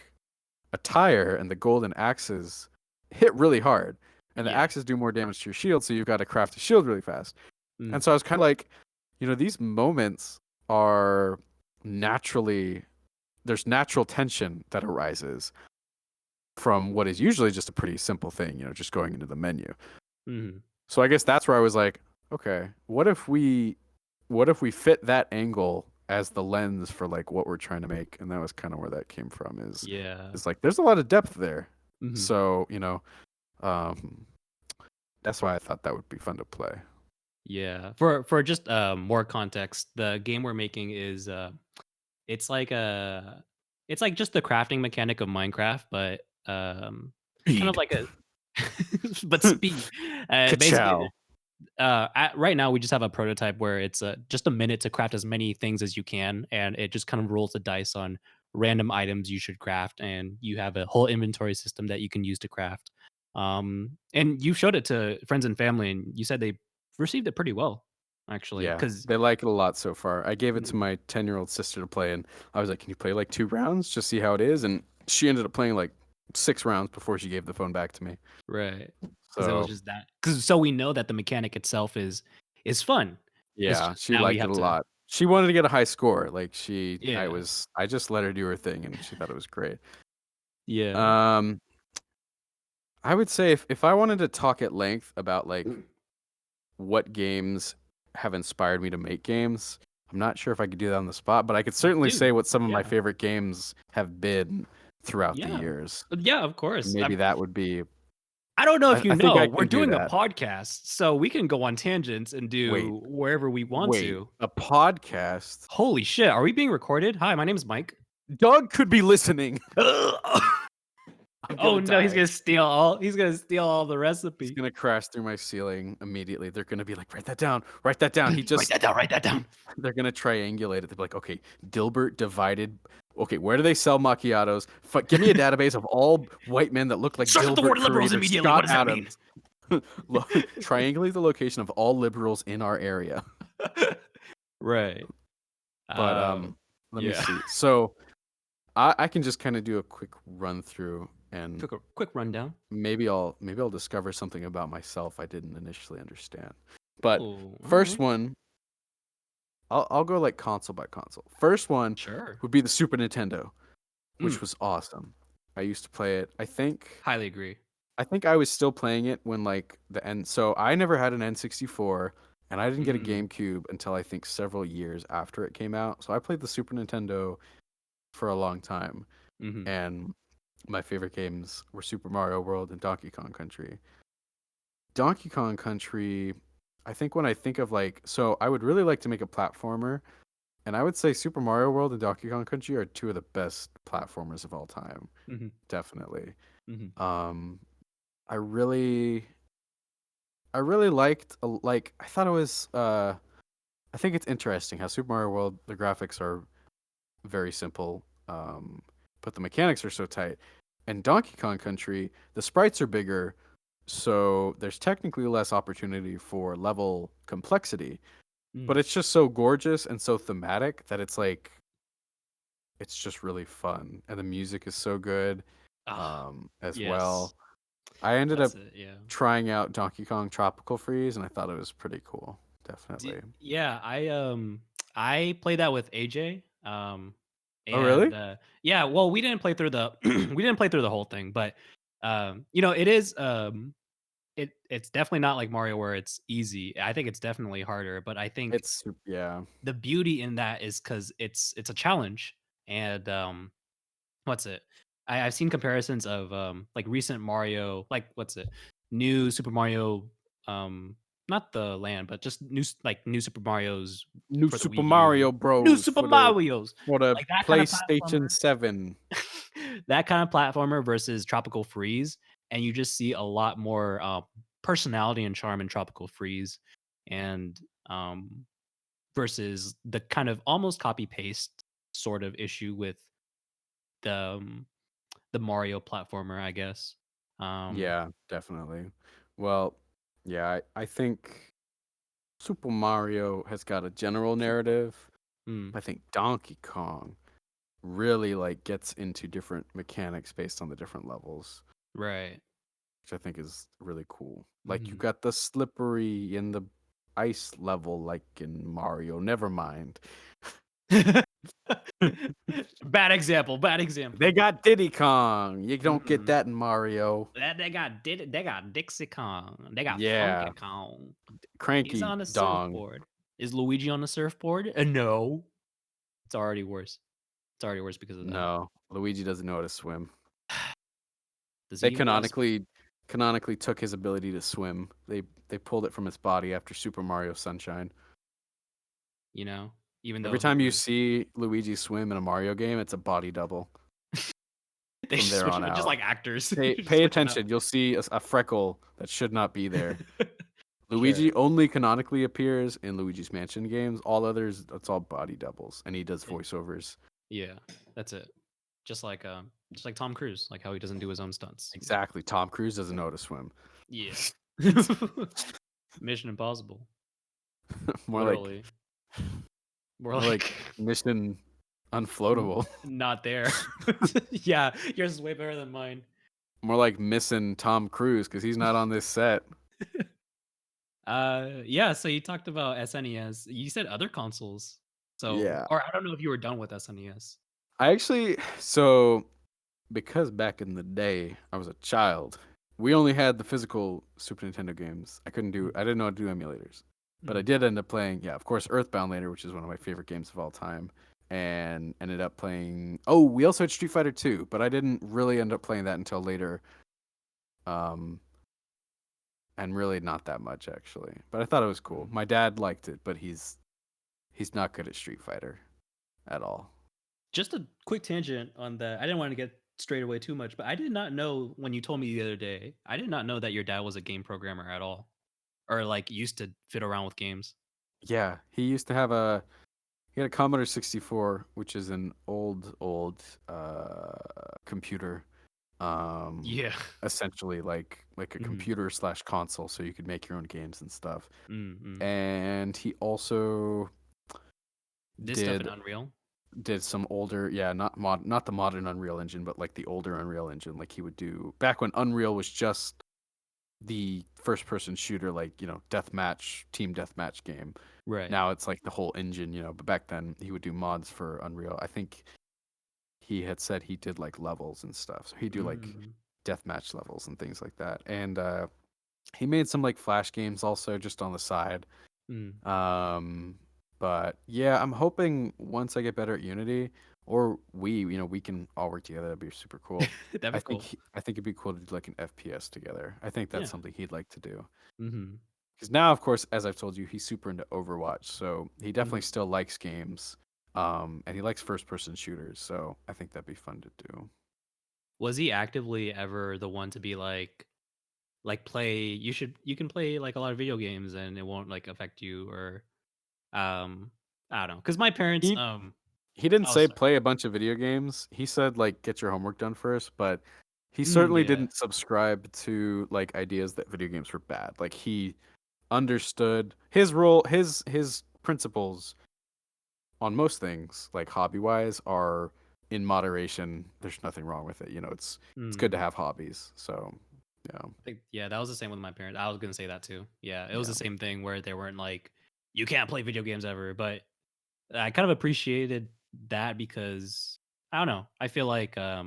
attire and the golden axes hit really hard, and the yeah. axes do more damage to your shield, so you've got to craft a shield really fast. And Mm, so I was kind of like, these moments are naturally there's natural tension that arises from what is usually just a pretty simple thing, just going into the menu. mhm, So I guess that's where I was like, okay, what if we fit that angle as the lens for like what we're trying to make? And that was kind of where that came from yeah. is like there's a lot of depth there. Mhm. So, um that's why I thought that would be fun to play. Yeah. For just more context, the game we're making is it's like a it's like just the crafting mechanic of Minecraft, but kind of Speed. like a but speed. Basically Ka-chow. right now we just have a prototype where it's just a minute to craft as many things as you can, and it just kind of rolls the dice on random items you should craft, and you have a whole inventory system that you can use to craft. And you showed it to friends and family, and you said they received it pretty well, actually. Yeah, Because they like it a lot so far. I gave it to my 10-year-old sister to play, and I was like, "Can you play like 2 rounds, just see how it is?" And she ended up playing like 6 rounds before she gave the phone back to me. right, because it was So just that. Because so we know that the mechanic itself is fun. It's yeah, just she now we liked it have a to, lot. She wanted to get a high score. Like yeah, I just let her do her thing, and she thought it was great. yeah. Um, I would say if I wanted to talk at length about like what games have inspired me to make games, I'm not sure if I could do that on the spot, but I could certainly say Dude, what some of my yeah, favorite games have been throughout the yeah. years. Yeah, of And course. maybe that would be I don't know if you I think know, I we're can do doing a that. podcast, so we can go on tangents and Wait, do wherever we want wait. to. A podcast? Holy shit, are we being recorded? Hi, my name is Mike. Doug could be listening. I'm Oh gonna no, die. he's gonna steal all the He's recipe. gonna crash through my ceiling immediately. They're gonna be like, write that down, write that down. Write that down, write that down. They're gonna triangulate it. They'll be like, okay, Dilbert divided. Okay, where do they sell macchiatos? Give me a database of all white men that look like Starts with the Dilbert word liberals Curried or immediately. What Scott does that mean? Adams. Triangulate the location of all liberals in our area. Right. But let me Yeah. see. So I can just kind of do a quick run through, and quick rundown. maybe I'll discover something about myself I didn't initially understand. But Oh, all first right. one, I'll go like console by console. First one Sure. would be the Super Nintendo, which Mm, was awesome. I used to play it. highly agree. I think I was still playing it when like the N. So I never had an N64, and I didn't get a Mm, GameCube until I think several years after it came out. So I played the Super Nintendo for a long time, mm-hmm. and my favorite games were Super Mario World and Donkey Kong Country. Donkey Kong Country, I think when I think of like, so I would really like to make a platformer, and I would say Super Mario World and Donkey Kong Country are two of the best platformers of all time, Mm-hmm. definitely. Mm-hmm. Um, I really, I really liked like I thought it was. I think it's interesting how Super Mario World the graphics are very simple, but the mechanics are so tight. And Donkey Kong Country, the sprites are bigger, so there's technically less opportunity for level complexity. Mm. But it's just so gorgeous and so thematic that it's like it's just really fun, and the music is so good Ah, as yes. well. I ended up That's it. Yeah. trying out Donkey Kong Tropical Freeze, and I thought it was pretty cool. Definitely. Yeah, I played that with AJ. Oh, And really? yeah, well, we didn't play through the we didn't play through the whole thing, but it is it's definitely not like Mario where it's easy. I think it's definitely harder, but I think Yeah. the beauty in that is because it's a challenge. And what's it? I've seen comparisons of like recent Mario, like what's it? New Super Mario, not the land, but just new Super Mario's New for the Super Wii Mario U. New Bros. Super for the Mario's. for the Like that kind of PlayStation platformer. 7. That kind of platformer versus Tropical Freeze, and you just see a lot more personality and charm in Tropical Freeze, and versus the kind of almost copy paste sort of issue with the the Mario platformer, I guess. Um, Yeah, definitely. Well, yeah, I think Super Mario has got a general narrative. mm, I think Donkey Kong really like gets into different mechanics based on the different levels, right. which I think is really cool. Like you Mhm. got the slippery in the ice level like in Mario. Never mind. Bad example. Bad They example. got Diddy Kong. You don't get Mm-mm. that in Mario. That they got Dixie Kong. They got Funky Yeah, Kong. He's Cranky on a Dong. surfboard. Is Luigi on a surfboard? No. It's already worse. It's already worse because of that. No, Luigi doesn't know how to swim. Does he They even know how to swim? canonically took his ability to swim. They pulled it from his body after Super Mario Sunshine. You know, even Every though he time you was, see Luigi swim in a Mario game, it's a body double they from just there switch on it just out. like actors. Just Pay switch it up. attention. You'll see a freckle that should not be there. Sure. Luigi only canonically appears in Luigi's Mansion games. All others, it's all body doubles, and he does Eh, voiceovers. yeah, that's it. Just like Tom Cruise, like how he doesn't do his own stunts. Exactly. Tom Cruise doesn't know how to swim. Yeah. Mission Impossible. more like Literally. More more like like Mission Unfloatable. not there. Yeah, yours is way better than mine. More like missing Tom Cruise because he's not on this set. Yeah, so you talked about SNES. You said other consoles. So, Yeah. or I don't know if you were done with SNES. I actually, so because back in the day I was a child, we only had the physical Super Nintendo games. I didn't know how to do emulators. But I Mm. did end up playing, yeah, of course, Earthbound later, which is one of my favorite games of all time. And ended up playing, oh, we also had Street Fighter 2, but I didn't really end up playing that until later. Um, and really not that much actually. But I thought it was cool. Mm. My dad liked it, but he's not good at Street Fighter at all. Just a quick tangent on that. I didn't want to get straight away too much, but I did not know when you told me the other day. I did not know that your dad was a game programmer at all, or like used to fit around with games. Yeah, he had a Commodore 64, which is an old computer. Um, Yeah. essentially like a Hmm. computer slash console, so you could make your own games and stuff. Mm-hmm. And he also This stuff in did Unreal. did some older, yeah, not the modern Unreal Engine, but like the older Unreal Engine. Like he would do back when Unreal was just the first person shooter, like, deathmatch, team deathmatch game. Right. Now it's like the whole engine, but back then he would do mods for Unreal. I think he had said he did like levels and stuff. So he'd do like Mm, deathmatch levels and things like that. And he made some like Flash games also just on the side. mm. Um, but yeah, I'm hoping once I get better at Unity, or we can all work together. That'd be super cool. That'd be cool. I think it'd be cool to do like an FPS together. I think that's Yeah. something he'd like to do. Mhm. Because now, of course, as I've told you, he's super into Overwatch, so he definitely Mhm. still likes games. And he likes first-person shooters, so I think that'd be fun to do. Was he actively ever the one to be like play you can play like a lot of video games and it won't like affect you or I don't know. Cuz my parents He he didn't oh say sorry. play a bunch of video games. He said like get your homework done first, but he Mm, certainly yeah. didn't subscribe to like ideas that video games were bad. Like he understood his role, his principles on most things, like hobby wise, are in moderation. There's nothing wrong with it. It's good to Mm. have hobbies. So yeah, I think yeah, that was the same with my parents. I was going to say that too. Yeah, it was the yeah, same thing where they weren't like you can't play video games ever, but I kind of appreciated that because I don't know. I feel like I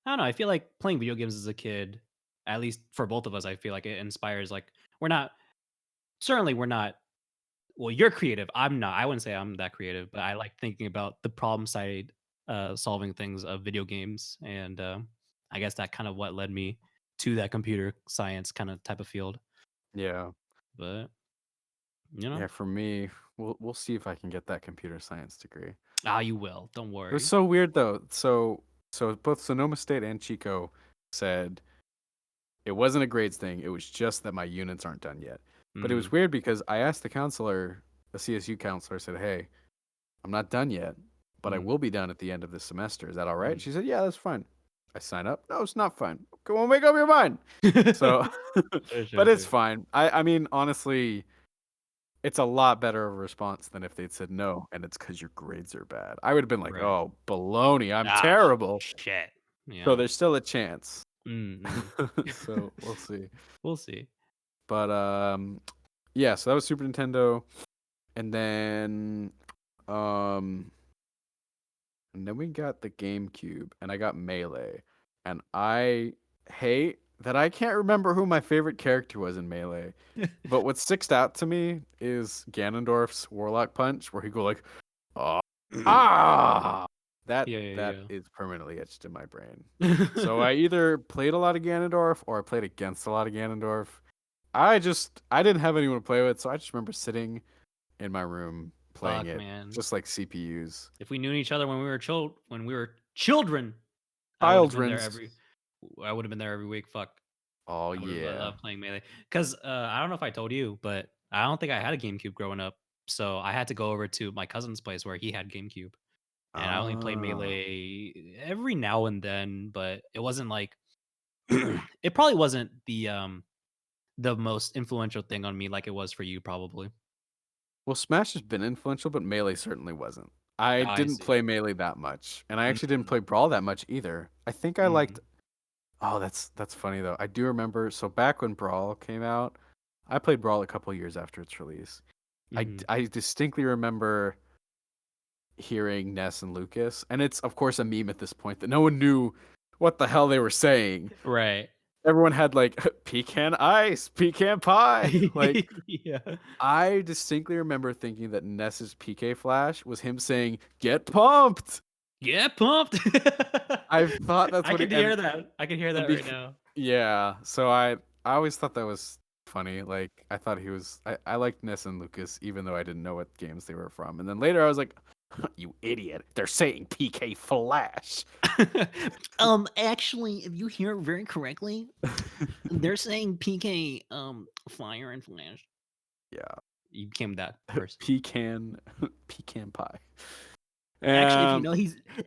don't know. I feel like playing video games as a kid, at least for both of us, I feel like it inspires. Like we're not certainly we're not. Well, you're creative. I'm not. I wouldn't say I'm that creative, but I like thinking about the problem side, solving things of video games, and I guess that kind of what led me to that computer science kind of type of field. yeah, But you know, yeah. For me, we'll see if I can get that computer science degree. you will. Don't It was worry. so weird though. So both Sonoma State and Chico said it wasn't a grades thing. It was just that my units aren't done yet. But it was Mm, weird because I asked the counselor, the CSU counselor, I said, "Hey, I'm not done yet, but I mm, will be done at the end of this semester. Is that all right?" mm. She said, "Yeah, that's fine." I sign up. No, it's not fine. Come on, make up your mind. So, Sure, sure, but it's sure. fine. I mean, honestly, it's a lot better of a response than if they'd said no, and it's because your grades are bad. I would have been like, Right. "Oh, baloney, I'm Ah, terrible." shit. So Yeah. there's still a chance. Mm, So we'll see. we'll see. But yeah. So that was Super Nintendo, and um, then we got the GameCube, and I got Melee, and I hate that I can't remember who my favorite character was in Melee. But what sticks out to me is Ganondorf's Warlock Punch, where he go like, "Ah, ah." That Yeah, that yeah, is permanently etched in my brain. So yeah. I either played a lot of Ganondorf or I played against a lot of Ganondorf. I didn't have anyone to play with, so I just remember sitting in my room playing Fuck, it, man. just like CPUs. If we knew each other when we were children, I would have been there Children's. every I would have been there every week. Fuck. Oh I would have yeah. loved playing Melee. Cuz I don't know if I told you, but I don't think I had a GameCube growing up. So I had to go over to my cousin's place where he had GameCube. And I only played Ah. Melee every now and then, but it wasn't like it probably wasn't the most influential thing on me like it was for you probably. Well, Smash has been influential, but Melee certainly wasn't. I I didn't see. play Melee that much, and I actually didn't Mm, play Brawl that much either. I think I liked. mm, Oh, that's funny though. I do remember. So back when Brawl came out, I played Brawl a couple years after its release. mhm. I distinctly remember hearing Ness and Lucas, and it's of course a meme at this point that no one knew what the hell they were saying. Right. Everyone had like pecan ice, pecan pie. Like Yeah. I distinctly remember thinking that Ness's PK flash was him saying "Get pumped." Get pumped. I thought that's I what he can hear that. I can hear and that right now. yeah. So I always thought that was funny. Like I thought I liked Ness and Lucas even though I didn't know what games they were from. And then later I was like, "You idiot! They're saying PK flash." Actually, if you hear it very correctly, they're saying PK fire and flash. Yeah, You became that person. pecan pecan pie. Actually, if you Um, know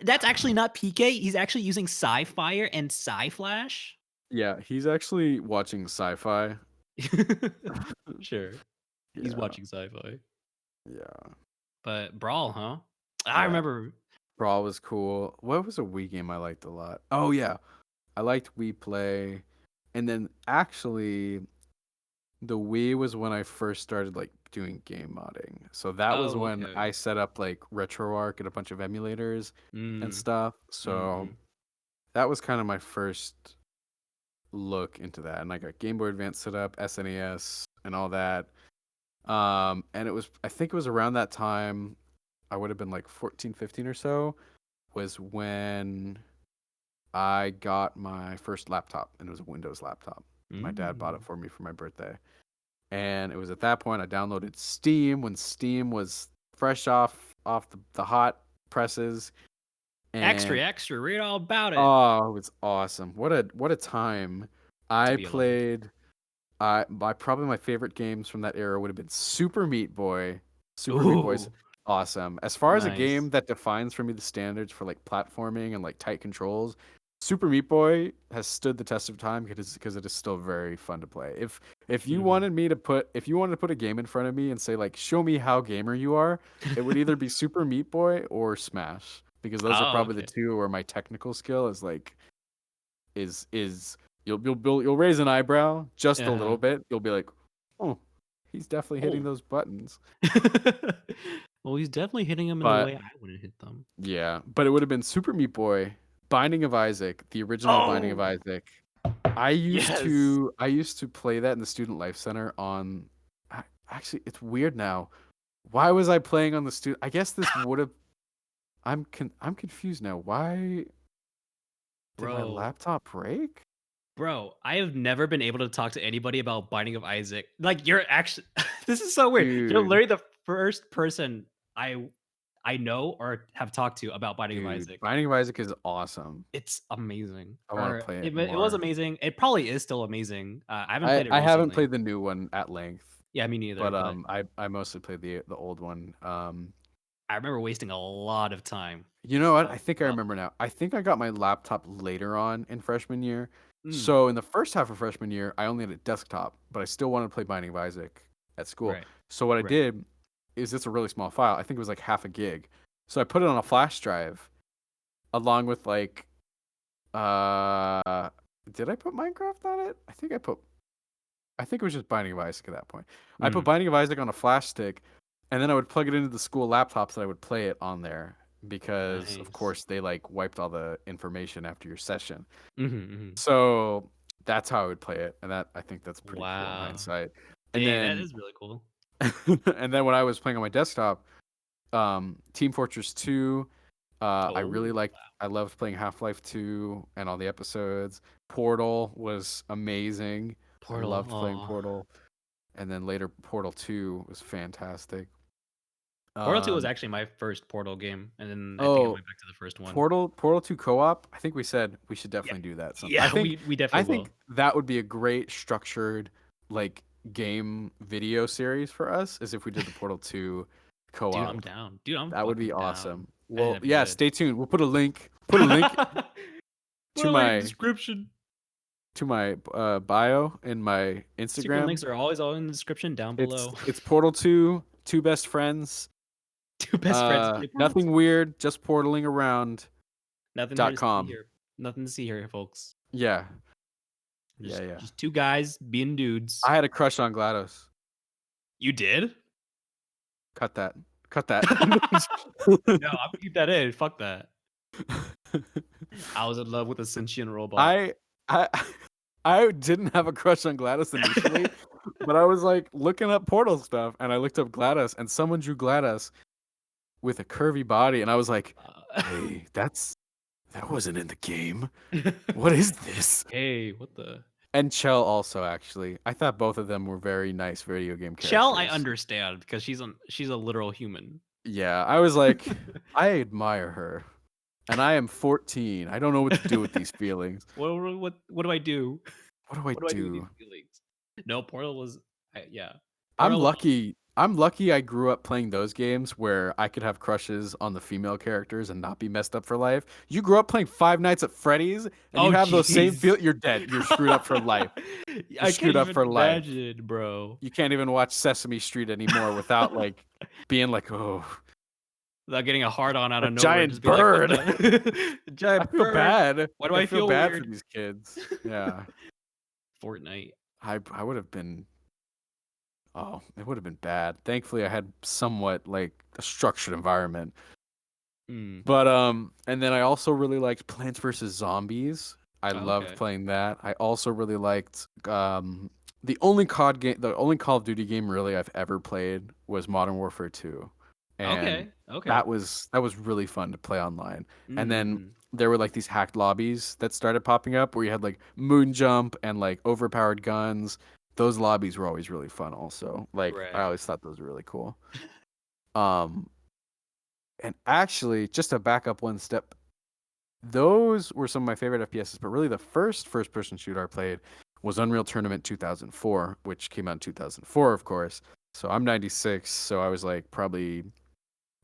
that's actually not PK, he's actually using Sci-Fire and Sci-Flash. yeah, he's actually watching sci-fi. Sure. He's Yeah, watching Sci-Fi. yeah, But Brawl, huh? I yeah. remember Brawl was cool. What was a Wii game I liked a lot? Oh yeah, I liked Wii Play, and then actually the Wii was when I first started like doing game modding. So that was Oh, when okay. I set up like RetroArch and a bunch of emulators and Mm, stuff. So mhm. that was kind of my first look into that. And I got Game Boy Advance set up, SNES, and all that. And I think it was around that time, I would have been like 14, 15 or so, was when I got my first laptop, and it was a Windows laptop. My dad bought it Mm. for me for my birthday. And it was at that point I downloaded Steam when Steam was fresh off the hot presses. Extra, And extra, read all about it. oh, it was awesome. What a time. To I be alive. played probably my favorite games from that era would have been Super Meat Boy. Super Meat Boy's Ooh, awesome. As far as a nice. game that defines for me the standards for like platforming and like tight controls, Super Meat Boy has stood the test of time because it is still very fun to play. If you Mhm. wanted me to put if you wanted to put a game in front of me and say like show me how gamer you are, it would either be Super Meat Boy or Smash because those are Oh, probably the okay. two where my technical skill is like is you'll raise an eyebrow just a little Uh-huh. bit. You'll be like, "Oh, he's definitely hitting Oh. those buttons." Well, he's definitely hitting them in the But way I wouldn't hit them. yeah, but it would have been Super Meat Boy, Binding of Isaac, the original Binding of Oh, Isaac. I used yes, to I used to play that in the Student Life Center on actually it's weird now. Why was I playing on the student? I guess this would have I'm confused now. Why did my bro. laptop break? Bro, I have never been able to talk to anybody about Binding of Isaac. Like, you're actually this is so weird. You're Dude, literally the first person I know or have talked to about Binding of dude, Isaac. Binding of Isaac is awesome. It's amazing, I want to or play it it was more. amazing. It probably is still amazing. I haven't I played it I haven't recently. played the new one at length, Yeah, me neither, but but I mostly played the old one. I remember wasting a lot of time. You know what? A I think I lot. remember now. I think I got my laptop later on in freshman year. Mm, So in the first half of freshman year, I only had a desktop, but I still wanted to play Binding of Isaac at school. right, So what I right. did is it's a really small file. I think it was like half a gig. So I put it on a flash drive along with like uh did I put Minecraft on it? I think it was just Binding of Isaac at that point. I put Mm, Binding of Isaac on a flash stick, and then I would plug it into the school laptops that I would play it on there because, of nice. course, they like wiped all the information after your session. Mhm, mhm. So that's how I would play it, and I think that's pretty cool in Wow. hindsight. And Dang, that then is really cool. and then when I was playing on my desktop, Team Fortress 2, I really Oh, liked. I loved playing Half-Life 2 and all the episodes. Portal was amazing. I Portal, loved playing oh. Portal. And then later Portal 2 was fantastic. Portal 2 was Um, actually my first Portal game, and then I think I oh, went back to the first one. Portal 2 co-op. I think we said we should Yeah. definitely do that some. Yeah, we I definitely think will. that would be a great structured like game video series for us is if we did the Portal 2 Dude, I'm co-op. down. Dude, I'm That would be fucking down. awesome. I think Well, that'd be yeah, good. stay tuned. We'll put a link Put to a link in the my description. bio in my Secret Instagram. links are always all in the description down below. It's Portal 2, two best friends. Two best friends play Portal Nothing 2. weird, just portaling around Nothing here dot to see com. here. Nothing to see here, folks. Yeah, Just yeah. just two guys being dudes. I had a crush on GLaDOS. You did? Cut that. Cut that. No, I'm gonna keep that in. Fuck that. I was in love with a sentient robot. I I I didn't have a crush on GLaDOS initially, but I was like looking up Portal stuff, and I looked up GLaDOS, and someone drew GLaDOS with a curvy body, and I was like, "Hey, that wasn't in the game. What is this?" Hey, what the And Chell also actually. I thought both of them were very nice video game Shell? I characters. understand because she's a literal human. Yeah, I was like, I admire her, and I am 14. I don't know what to do with these feelings. What do I do? What do I What do I do with these do? feelings? No, Portal was yeah. I'm Portal lucky. I'm lucky I grew up playing those games where I could have crushes on the female characters and not be messed up for life. You grew up playing Five Nights at Freddy's and you Oh, have those same jeez. feel. You're dead. You're screwed up for life. You're I can't screwed up even for life. imagine, bro. You can't even watch Sesame Street anymore without like being like, oh. without getting a hard on out A of nowhere, giant just be like, "What bird. the I giant feel bird? bad. Why do I I feel feel bad for weird?" these kids. Yeah. Fortnite. I would have been. Oh, it would have been bad. Thankfully, I had somewhat like a structured environment. Mm. But and then I also really liked Plants vs Zombies. I Oh, loved okay. playing that. I also really liked the only COD game, the only Call of Duty game really I've ever played was Modern Warfare 2. And Okay. Okay. that was really fun to play online. And then Mm. there were like these hacked lobbies that started popping up where you had like moon jump and like overpowered guns. Those lobbies were always really fun also. Like I Right. always thought those were really cool. Um and actually, just to back up one step, those were some of my favorite FPSs, but really the first person shooter I played was Unreal Tournament 2004, which came out in 2004, of course. So I'm 96, so I was like probably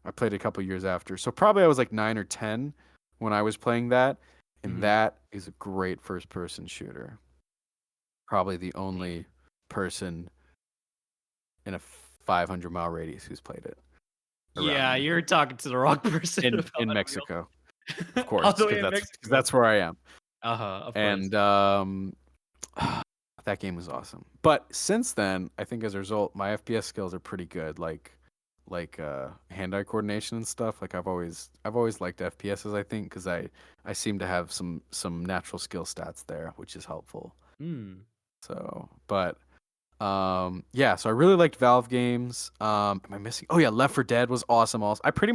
I played a couple years after. So probably I was like 9 or 10 when I was playing that, and Mhm. that is a great first person shooter. Probably the Damn. only person in a 500-mile radius who's played it around Yeah, me you're talking to the wrong person about in Unreal. Mexico, of All course, the way in because Mexico. that's where I am. Uh-huh, of course. And that game was awesome. But since then, I think as a result, my FPS skills are pretty good. Like hand-eye coordination and stuff. Like I've always liked FPSs. I think because I seem to have some natural skill stats there, which is helpful. Mm. So, but yeah, so I really liked Valve games. Am I missing? Oh yeah, Left 4 Dead was awesome also. I played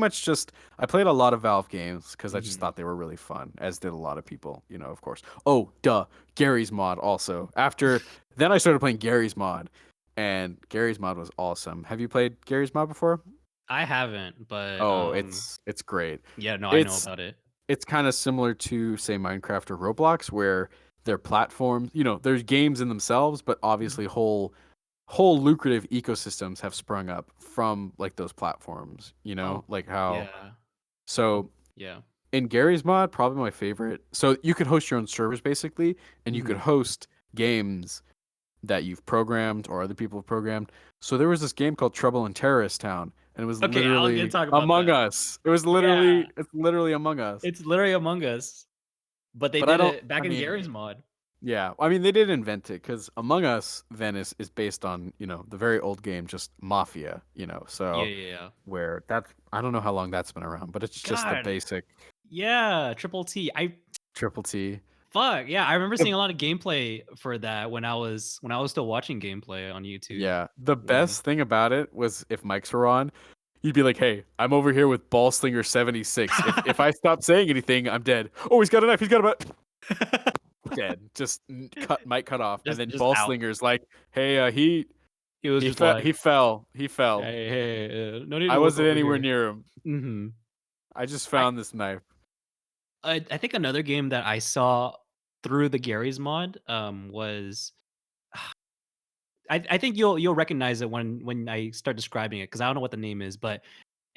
a lot of Valve games because I just Mhm. thought they were really fun, as did a lot of people, of course. Oh, duh, Gary's Mod also. After then I started playing Gary's Mod, and Gary's Mod was awesome. Have you played Gary's Mod before? I haven't, but, Oh, it's great. yeah, no, I know It's about it. it's kind of similar to say Minecraft or Roblox where they're platforms, there's games in themselves, but Mhm. obviously whole lucrative ecosystems have sprung up from like those platforms, Oh, like how yeah. so Yeah. in Gary's mod, probably my favorite. So you could host your own servers basically, and you could Mhm. host games that you've programmed or other people have programmed. So there was this game called Trouble in Terrorist Town, and it was Okay, I was gonna literally talk about Among that. Us. Yeah, It's literally Among Us. it's literally Among Us, but they But I did don't it back I in mean, Gary's mod. yeah, I mean they did invent it because Among Us then is based on the very old game just Mafia, Yeah, so yeah, yeah. where that's I don't know how long that's been around, but it's just the God, basic yeah, Triple T. triple T. Fuck, yeah, I remember The, seeing a lot of gameplay for that when I was still watching gameplay on YouTube. yeah, the Yeah. best thing about it was if mics were on, you'd be like, "Hey, I'm over here with Ballslinger 76. If I stop saying anything, I'm dead. Oh, he's got a knife. He's got a dead. Just cut off, and then Just out. Ballslinger's like, "Hey, He was he just fell. like, He fell. He fell. "Hey, hey, no need I to look wasn't over anywhere here." near him. Mhm. I just I found this knife." I think another game that I saw through the Gary's mod, was I think you'll recognize it when I start describing it because I don't know what the name is, but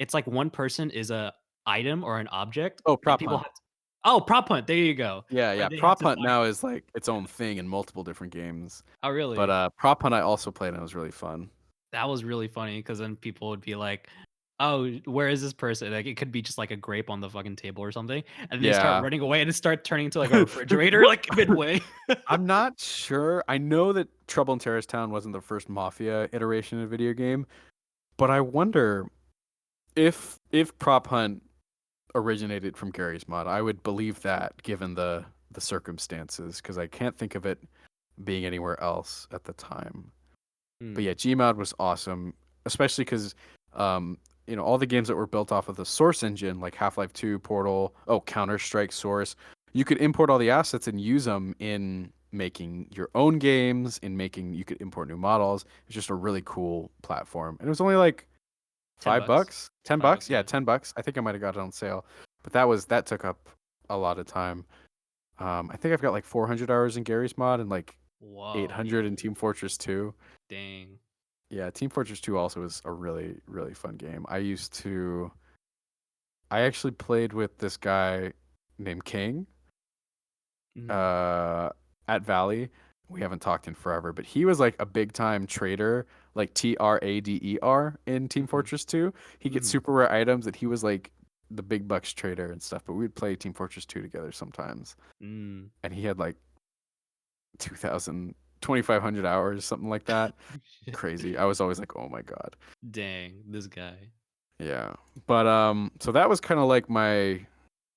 it's like one person is a item or an object, Oh, and Prop people Hunt. have to. Oh, prop hunt, there you go, Yeah, where yeah. they have Prop to Hunt find. now is like its own thing in multiple different games. Oh, But really? Prop Hunt I also played and it was really fun. That was really funny because then people would be like, "Oh, where is this person?" Like, it could be just like a grape on the fucking table or something, and they start Yeah. running away and it start turning into like a refrigerator, like, midway. I'm not sure. I know that Trouble in Terrorist Town wasn't the first Mafia iteration in a video game, but I wonder if Prop Hunt originated from Gary's mod. I would believe that given the circumstances because I can't think of it being anywhere else at the time. But Hmm, yeah, Gmod was awesome, especially because all the games that were built off of the Source engine, like Half-Life 2, Portal, Counter Strike, Source, you could import all the assets and use them in making your own games. You could import new models. It's just a really cool platform, and it was only like 10 bucks? $5, 10 5 bucks, bucks. Yeah, yeah. 10 bucks. I think I might have got it on sale, but that took up a lot of time. I think I've got like 400 hours in Gary's mod and like Whoa, 800 in Team Fortress 2. dang. Yeah, Team Fortress 2 also is a really, really fun game. I actually played with this guy named King Mhm. uh, at Valley. we haven't talked in forever, but he was like a big time trader, like Trader in Team Mhm, Fortress 2. He gets mhm, super rare items, and he was like the big bucks trader and stuff. But we'd play Team Fortress 2 together sometimes, mm. and he had like 2,000, 2,500 hours, something like that. Shit. Crazy. I was always like, oh my god. Dang, this guy. Yeah. But so that was kind of like my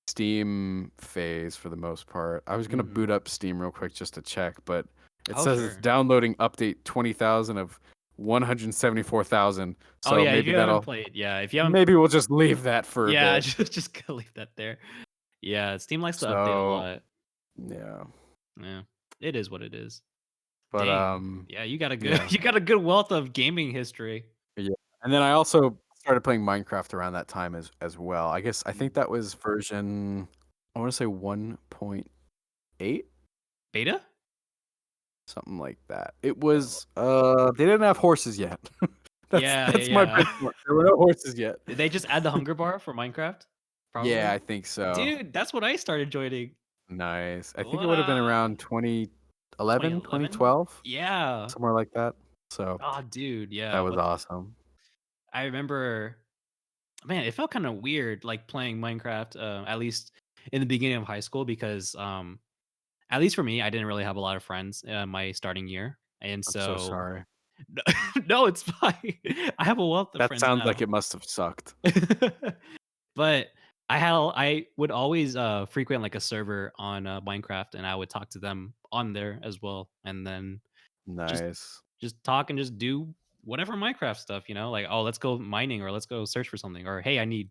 Steam phase for the most part. I was gonna Mhm. boot up Steam real quick just to check, but it Oh, says it's sure. downloading update 20,000 of 174,000. Oh, So yeah, if maybe you haven't that'll played, yeah, if you haven't, maybe we'll just leave that for a yeah, bit. just gotta leave that there. Yeah, Steam likes to update a So lot. yeah, Yeah, it is what it is. but Dang. Yeah, you got a good yeah, you got a good wealth of gaming history. yeah. And then I also started playing Minecraft around that time as well. I think Mm. that was version, I want to say 1.8, Beta? something like that. It was they didn't have horses yet. That's Yeah, that's my yeah, benchmark. There were no horses yet. Did they just add the hunger bar for Minecraft? Yeah, Probably? I think so. Dude, that's what I started joining. Nice. I think it would have been Wow. around 2011, 2011? 2012, Yeah. somewhere like that. So Oh, dude, that yeah. was awesome. I remember, man, it felt kind of weird like playing Minecraft, at least in the beginning of high school because at least for me, I didn't really have a lot of friends my starting year. And I'm so so sorry. no, it's fine. I have a wealth of That friends sounds like now. it must have sucked. But I would always frequent like a server on Minecraft and I would talk to them on there as well and then just Nice. just talk and just do whatever Minecraft stuff, like, oh, let's go mining or let's go search for something or hey, I need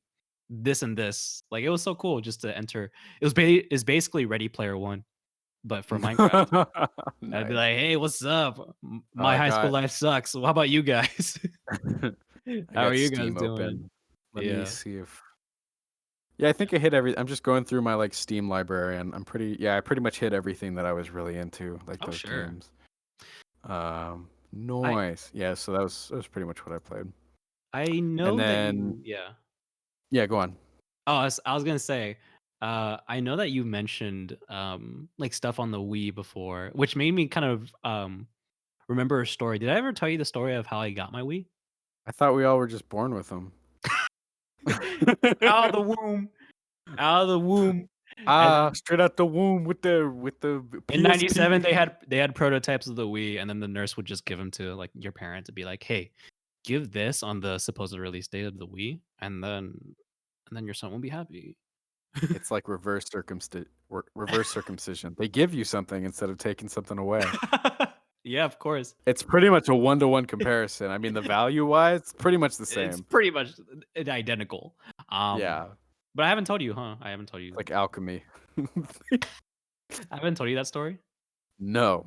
this and this. Like it was so cool just to enter. It's basically Ready Player One, but for Minecraft. I'd be Nice. like, hey, what's up? My I high school got life sucks. So how about you guys? I How are got you guys Steam doing? open. Let me Yeah. see if yeah, I think I hit every I'm just going through my like Steam library and I pretty much hit everything that I was really into, like Oh, those sure. games. I Nice. Yeah, so that was pretty much what I played. I And know that then you yeah. yeah, go on. Oh, I was gonna say, I know that you mentioned like stuff on the Wii before, which made me kind of remember a story. Did I ever tell you the story of how I got my Wii? I thought we all were just born with them. Out of the womb, out of the womb. And Straight out the womb with the in PSP. '97, they had prototypes of the Wii, and then the nurse would just give them to like your parent to be like, "Hey, give this on the supposed release date of the Wii, and then your son will be happy." It's like reverse circumcision. They give you something instead of taking something away. Yeah, of course. It's pretty much a one-to-one comparison. I mean, the value-wise, it's pretty much the It's same. pretty much identical. Um, Yeah, but I haven't told you, huh? I haven't told it's you. like alchemy. I haven't told you that story. No,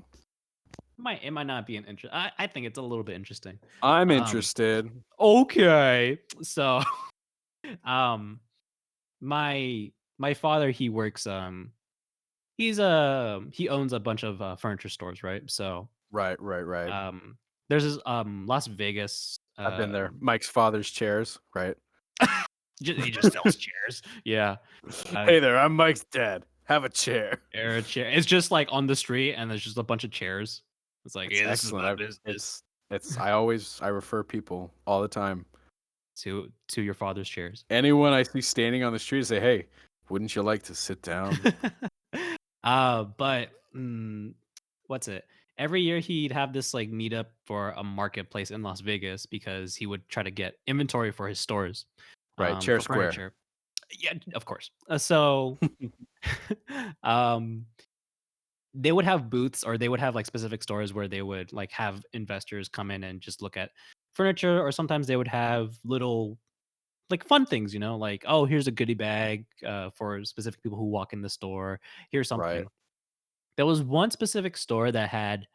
It might not be an interest. I think it's a little bit interesting. I'm Um, interested. okay. So, um, my father, he works. He owns a bunch of furniture stores, right? So, Right, right, right. um, there's this Las Vegas. I've been there. Mike's father's chairs, right? He just sells chairs. Yeah. Uh, Hey there, I'm Mike's dad. Have a chair. Air chair. It's just like on the street, and there's just a bunch of chairs. It's like, It's yeah, this is excellent. my business. It's I refer people all the time. To your father's chairs. Anyone I see standing on the street, I say, "Hey, wouldn't you like to sit down?" But what's it? Every year he'd have this like meetup for a marketplace in Las Vegas because he would try to get inventory for his stores, Right, Chair for Square. furniture. Yeah, of course. So, um, they would have booths or they would have like specific stores where they would like have investors come in and just look at furniture, or sometimes they would have little like fun things, like, oh, here's a goodie bag for specific people who walk in the store. Here's Right. something. There was one specific store that had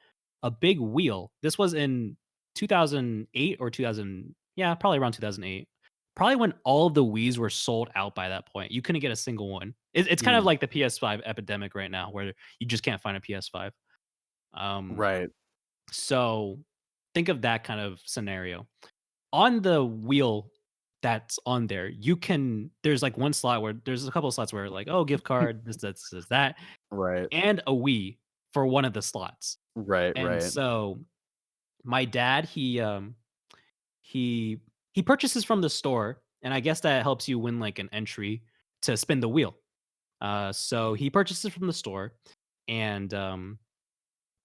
a big wheel. This was in 2008 or 2000, yeah, probably around 2008. Probably when all of the Wii's were sold out by that point. You couldn't get a single one. It's kind of Mm, like the PS5 epidemic right now, where you just can't find a PS5. Um, right. so think of that kind of scenario. On the wheel that's on there, there's like one slot where there's a couple of slots where like, oh, gift card, this, that, and a Wii for one of the slots. Right, And right. so my dad, he he purchases from the store, and I guess that helps you win like an entry to spin the wheel. So he purchases from the store, and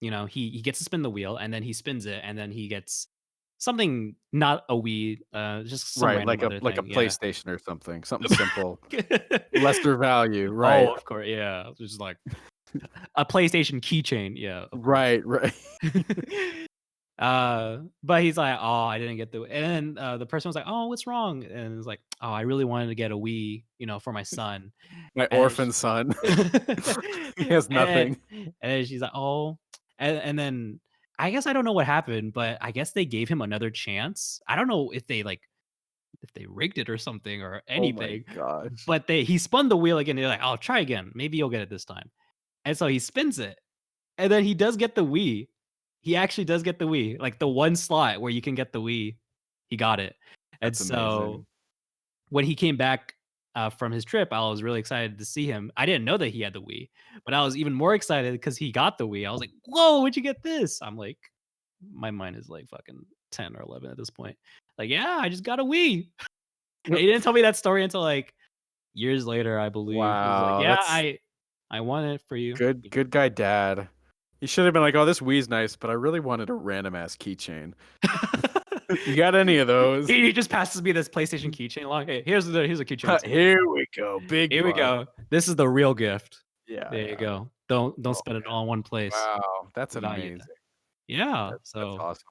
he gets to spin the wheel, and then he spins it, and then he gets something, not a Wii, just some Right, random other like a thing. Yeah. PlayStation or something simple, lesser value, right. Oh, of course, yeah, just like a PlayStation keychain. Yeah, of course. Right, right. But he's like, "Oh, I didn't get the," and then, the person was like, "Oh, what's wrong?" And it's like, "Oh, I really wanted to get a Wii, for my son." My And then sh orphan son. He and has then nothing. and then she's like, "Oh," and then I guess I don't know what happened, but I guess they gave him another chance. I don't know if they rigged it or something or Oh my anything, gosh. but he spun the wheel again. They're like, "Oh, try again. Maybe you'll get it this time." And so he spins it, and then he does get the Wii. He actually does get the Wii, like, the one slot where you can get the Wii, he got it. And That's so, amazing. when he came back, from his trip, I was really excited to see him. I didn't know that he had the Wii, but I was even more excited because he got the Wii. I was like, "Whoa, where'd you get this?" I'm like, my mind is, like, fucking 10 or 11 at this point. Like, "Yeah, I just got a Wii." And he didn't tell me that story until, like, years later, I believe. He was like, Wow, "Yeah, that's I want it for you." good guy dad. He should have been like, "Oh, this Wii's nice, but I really wanted a random ass keychain. You got any of those?" He just passes me this PlayStation keychain along. "Hey, here's a keychain too. Here we go, big Here we buck. go. This is the real gift. Yeah, There you yeah. go. Don't Oh, spend it all in one place. wow, that's We got you there." amazing. Yeah, That's so awesome.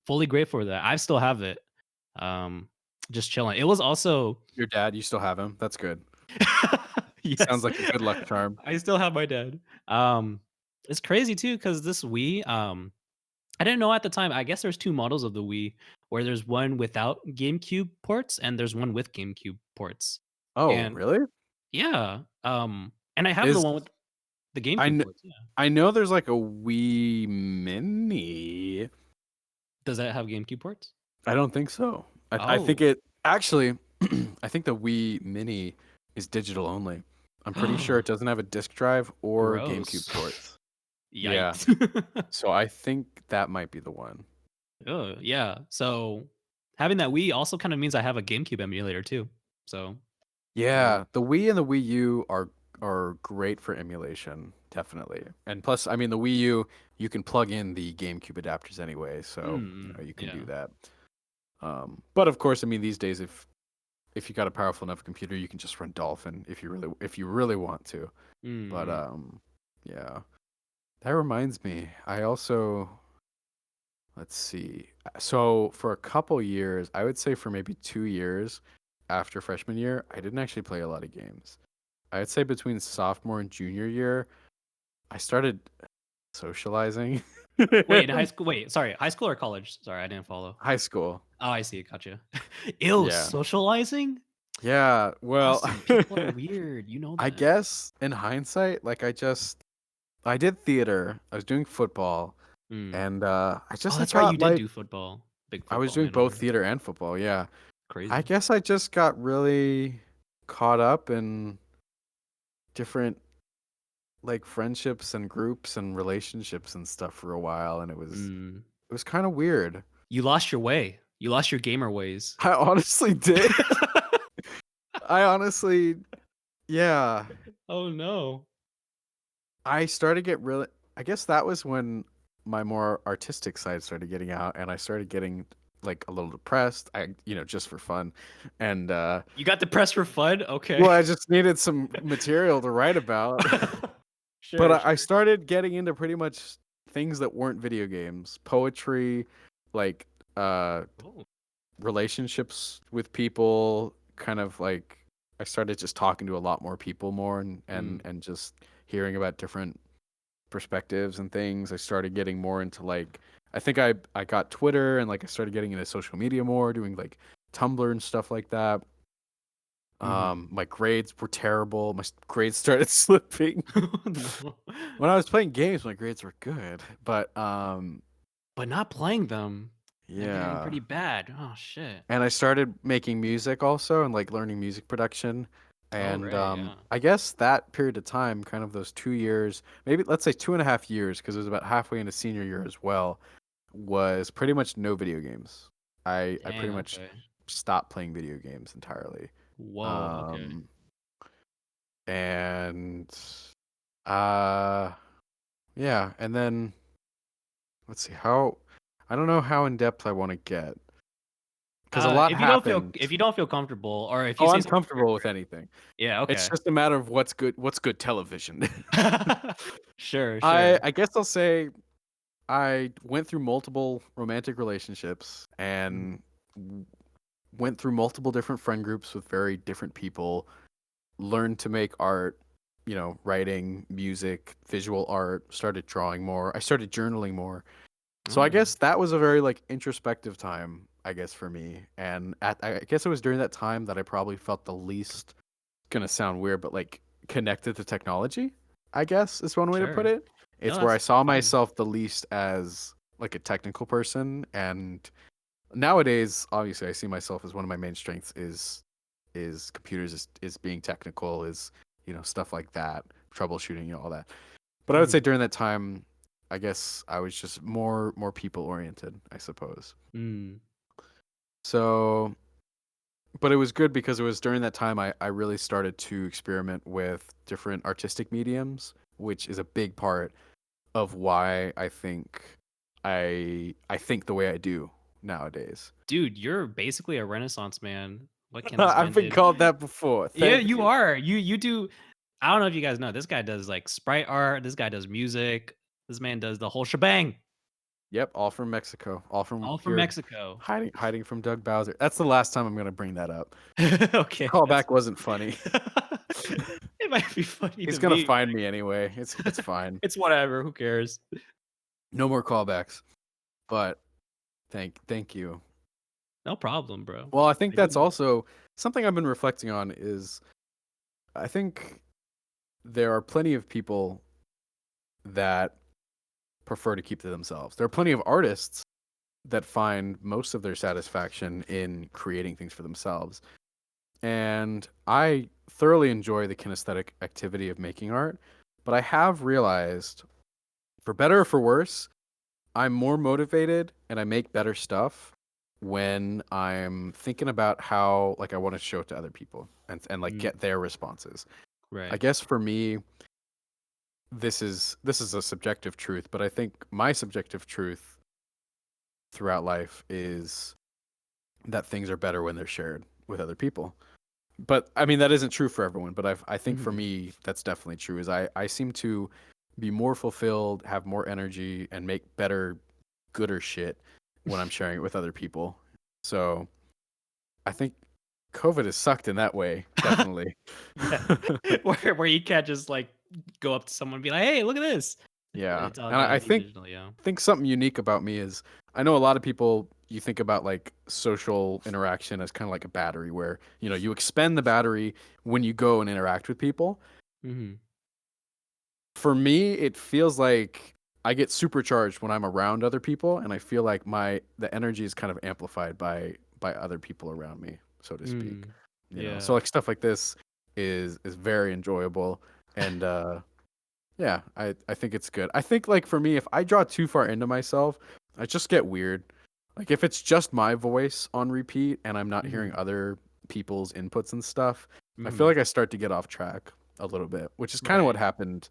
fully grateful for that. I still have it. Um, just chilling. It was also Your dad, you still have him? That's good. Sounds yes, like a good luck charm. I still have my dad. It's crazy too because this Wii, I didn't know at the time. I guess there's 2 models of the Wii, where there's one without GameCube ports and there's one with GameCube ports. Oh, And really? and I have the Is one with the I GameCube kn ports, yeah. I know there's like a Wii Mini. Does that have GameCube ports? I don't think so. I think Oh. it actually, I think the Wii Mini is digital only. I'm pretty sure it doesn't have a disk drive or GameCube Gross. ports. Yeah, Yikes. so I think that might be the one. Oh, yeah. So, having that Wii also kinda means I have a GameCube emulator too. So, yeah. Yeah, the Wii and the Wii U are great for emulation, definitely. And plus, I mean, the Wii U, you can plug in the GameCube adapters anyway, so you can do Yeah. that. But of course, I mean, these days, if you got a powerful enough computer, you can just run Dolphin if you really want to. But Mhm. yeah, that reminds me. I also let's see. So for a couple years, I would say for maybe 2 years after freshman year, I didn't actually play a lot of games. I'd say between sophomore and junior year, I started socializing. Wait, in high school sorry, high school or college? Sorry, I didn't follow. High school. Oh, I see, gotcha. Ew, Yeah. socializing? Yeah. Well, Austin, people are weird, you know I that. guess in hindsight, like I did theater, I was doing football, Mm. and Oh, I that's right, you got did like do football. Big I was football doing man both over here. theater and football. Yeah. I Crazy. guess I just got really caught up in different like friendships and groups and relationships and stuff for a while, and Mm. it was kind of weird. You lost your way. You lost your gamer ways. I honestly did. I honestly, yeah. Oh, no. I started get really. I guess that was when my more artistic side started getting out, and I started getting like a little depressed. Just for fun, and You got depressed for fun? Okay. well, I just needed some material to write about. But Sure, I sure. started getting into pretty much things that weren't video games, poetry, like Oh. relationships with people, kind of like I started just talking to a lot more people more Mm. and just hearing about different perspectives and things. I started getting more into like I think I got Twitter and like I started getting into social media more, doing like Tumblr and stuff like that. Mhm. My grades were terrible. Grades started slipping. No. When I was playing games, my grades were good, but But not playing them, they're getting yeah. pretty bad. Oh, shit. And I started making music also and like learning music production. Oh, And right, yeah. I guess that period of time, kind of those 2 years, maybe let's say 2.5 years, because it was about halfway into senior year as well, was pretty much no video games. I pretty Dang, much okay. stopped playing video games entirely. Whoa, okay. Um, and uh, yeah, and then let's see how. I don't know how in depth I want to get because a lot happened. If you don't feel comfortable or if you Oh, say I'm something comfortable with anything. yeah, It's okay. just a matter of what's good. What's good television? Sure, I sure. I guess I'll say I went through multiple romantic relationships Mhm. and went through multiple different friend groups with very different people, learned to make art, writing, music, visual art, started drawing more. I started journaling more. So I Okay. guess that was a very like introspective time, I guess for me. And I guess it was during that time that I probably felt the least gonna sound weird, but like connected to technology, I guess is one way to put Sure. it. No, It's where I that's saw fine. myself the least as like a technical person, and nowadays obviously I see myself as one of my main strengths is computers, is being technical, is stuff like that, troubleshooting, all that. But I would say Mhm. during that time, I guess I was just more people oriented, I suppose. Mm. So, but it was good because it was during that time I really started to experiment with different artistic mediums, which is a big part of why I think the way I do nowadays. Dude, you're basically a renaissance man. What can this I've man been do? called that before. Yeah, Thank you you. are. You do I don't know if you guys know, this guy does, like, sprite art, this guy does music, this man does the whole shebang, Yep, all from Mexico, all from all from here, Mexico. hiding from Doug Bowser. That's the last time I'm gonna bring that up. Okay, that's Callback wasn't funny. it might be funny He's to gonna me. find me anyway. It's fine. It's whatever, who cares? No more callbacks. But thank you. No problem, bro. Well, I think I do that's know. also something I've been reflecting on is I think there are plenty of people that prefer to keep to themselves. There are plenty of artists that find most of their satisfaction in creating things for themselves. And I thoroughly enjoy the kinesthetic activity of making art, but I have realized, for better or for worse, I'm more motivated and I make better stuff when I'm thinking about how like I want to show it to other people and like Mm, get their responses. I right. guess for me this is a subjective truth, but I think my subjective truth throughout life is that things are better when they're shared with other people. But I mean that isn't true for everyone, but I think for Mhm. me that's definitely true. Is I seem to be more fulfilled, have more energy, and make better, gooder shit when I'm sharing it with other people. So I think COVID has sucked in that way, definitely. Yeah. Where you can't just, like, go up to someone and be like, "Hey, look at this." Yeah, It's all and gotta I be think digital, yeah. something unique about me is I know a lot of people you think about like social interaction as kind of like a battery where you expend the battery when you go and interact with people. Mhm. For me, it feels like I get supercharged when I'm around other people, and I feel like the energy is kind of amplified by other people around me, so to speak. Mm. So Yeah. like stuff like this is very enjoyable, and yeah, I think it's good. I think like for me, if I draw too far into myself, I just get weird. Like if it's just my voice on repeat and I'm not hearing Mhm. other people's inputs and stuff, I feel Mhm. like I start to get off track a little bit, which is kind of what Right. happened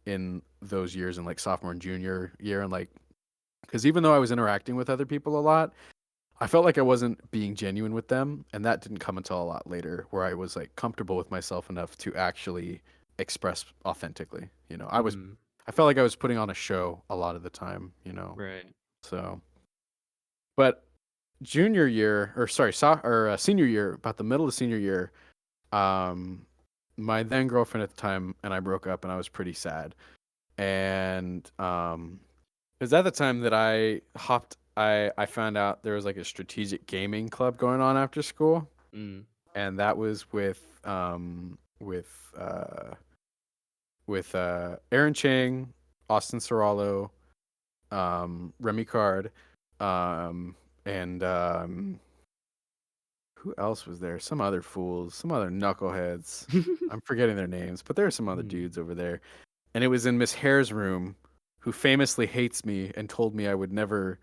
in those years in like sophomore and junior year, and like because even though I was interacting with other people a lot, I felt like I wasn't being genuine with them, and that didn't come until a lot later, where I was like comfortable with myself enough to actually express authentically. Mhm. I felt like I was putting on a show a lot of the time. Right. So, but junior year, or sorry, senior year, about the middle of senior year, um, my then girlfriend at the time and I broke up, and I was pretty sad. And it was at the time that I found out there was like a strategic gaming club going on after school, Mm. and that was with Aaron Chang, Austin Serralo, Remy Card, um, and Who else was there? Some other fools, some other knuckleheads. I'm forgetting their names, but there are some other Hmm. dudes over there. And it was in Miss Hare's room, who famously hates me and told me I would never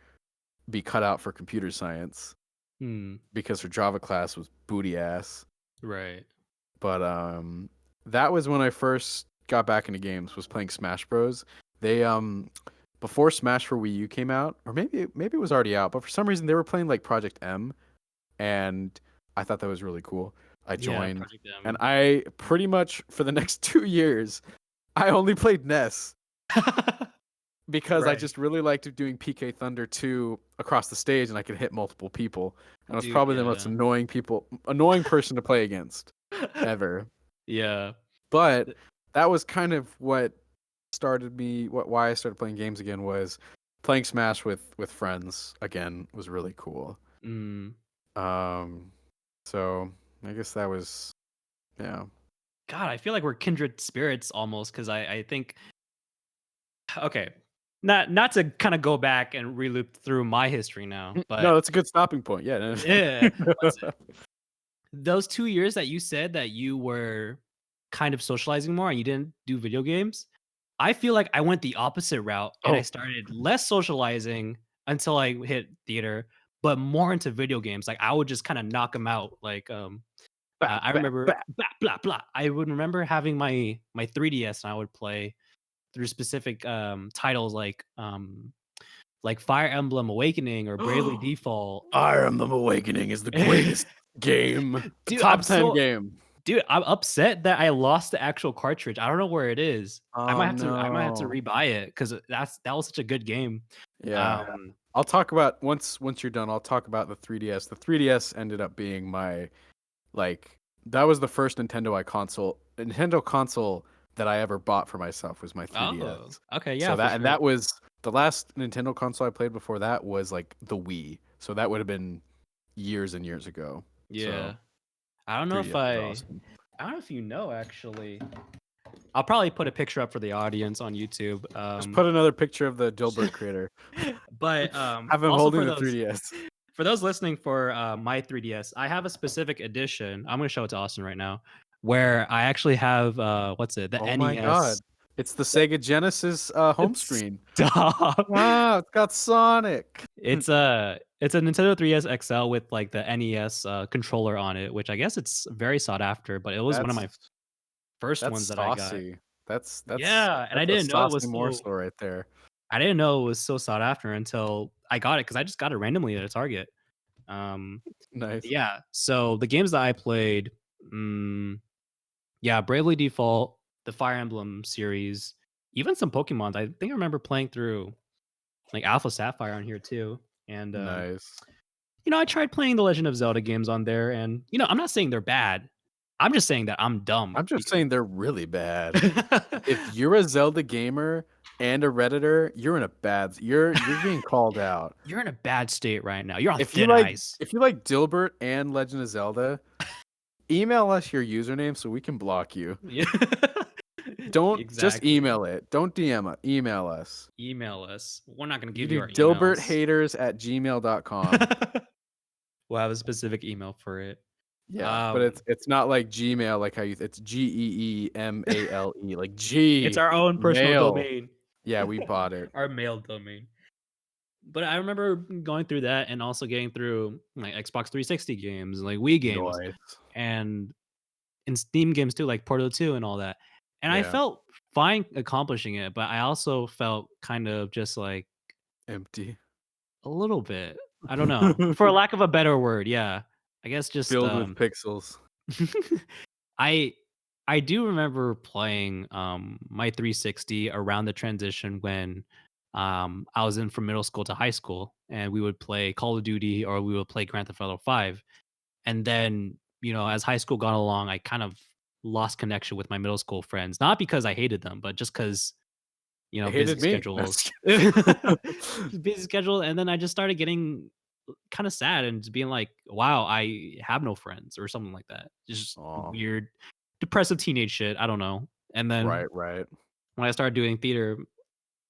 be cut out for computer science Hmm. because her Java class was booty ass. Right. But that was when I first got back into games. Was playing Smash Bros. They before Smash for Wii U came out, or maybe it was already out, but for some reason they were playing like Project M, and I thought that was really cool. I Yeah. joined, Project and M. I pretty much for the next 2 years I only played NES because I Right. just really liked doing PK Thunder 2 across the stage, and I could hit multiple people. And I was Dude. probably the most Yeah. annoying person to play against ever. Yeah. But that was kind of what started me. Why I started playing games again was playing Smash with friends again was really cool. Mm. Um, so I guess that was yeah. God, I feel like we're kindred spirits almost because I think okay, not to kind of go back and reloop through my history now, No, but that's a good stopping point. Yeah. yeah, what's it? Those 2 years that you said that you were kind of socializing more and you didn't do video games, I feel like I went the opposite route and I Oh, started less socializing until I hit theater, but more into video games. Like I would just kind of knock them out. Like bah, I bah, remember bah. blah blah blah. I would remember having my 3DS and I would play through specific titles like Fire Emblem Awakening or Bravely Default. Fire Emblem Awakening is the greatest game, a Dude, I'm top 10 so game. dude, I'm upset that I lost the actual cartridge. I don't know where it is. Oh I might have to no. rebuy it because that was such a good game. Yeah. Um, I'll talk about once you're done, I'll talk about the 3DS. The 3DS ended up being my like that was the first Nintendo console that I ever bought for myself was my oh, 3DS. okay, yeah, So for that sure. was the last Nintendo console I played before that was like the Wii. So that would have been years and years ago. So Yeah. I don't know if 3DS was awesome. I don't know if you know actually. I'll probably put a picture up for the audience on YouTube. Just put another picture of the Dilbert creator. But Have him also holding the 3DS. for those listening for my 3DS, I have a specific edition. I'm gonna show it to Austin right now, where I actually have what's it? The Oh my god. NES. It's the Sega Genesis home It's screen. stop. Wow, it's got Sonic. It's a Nintendo 3DS XL with like the NES controller on it, which I guess it's very sought after, but it was one of That's my first that's ones that I got. saucy. That's Yeah, and that's a saucy morsel right there. I didn't know it was so sought after until I got it because I just got it randomly at a Target. Um, Nice. yeah, so the games that I played, yeah, Bravely Default, the Fire Emblem series, even some Pokemon. I think I remember playing through like Alpha Sapphire on here too. And Nice. I tried playing the Legend of Zelda games on there, and I'm not saying they're bad. I'm just saying that I'm dumb I'm just because saying they're really bad. If you're a Zelda gamer and a Redditor, you're in a bad you're being called out. you're in a bad state right now. You're on If you thin like ice. if you like Dilbert and Legend of Zelda, email us your username so we can block you. Yeah. Don't just Exactly. email it. Don't DM it. Email us. Email us. We're not going to You give can you do our emails. dilberthaters@gmail.com. We'll have a specific email for it. Yeah, but Um, it's not like Gmail like how you it's Geemale like it's G our own personal mail. domain, Yeah, we bought it. our mail domain. But I remember going through that and also getting through like Xbox 360 games, like Wii games, Nice. and in Steam games too, like Portal 2 and all that. And I Yeah, felt fine accomplishing it, but I also felt kind of just like empty. a little bit. I don't know. For lack of a better word, yeah. I guess just Filled with pixels. I I do remember playing my 360 around the transition when I was in from middle school to high school and we would play Call of Duty or we would play Grand Theft Auto 5. And then, as high school got along, I kind of lost connection with my middle school friends, not because I hated them, but just cuz They busy hated me. schedules. Busy schedule and then I just started getting kind of sad and just being like, wow, I have no friends or something like that. Just Oh, weird, depressive teenage shit. I don't know. And then right, right. when I started doing theater,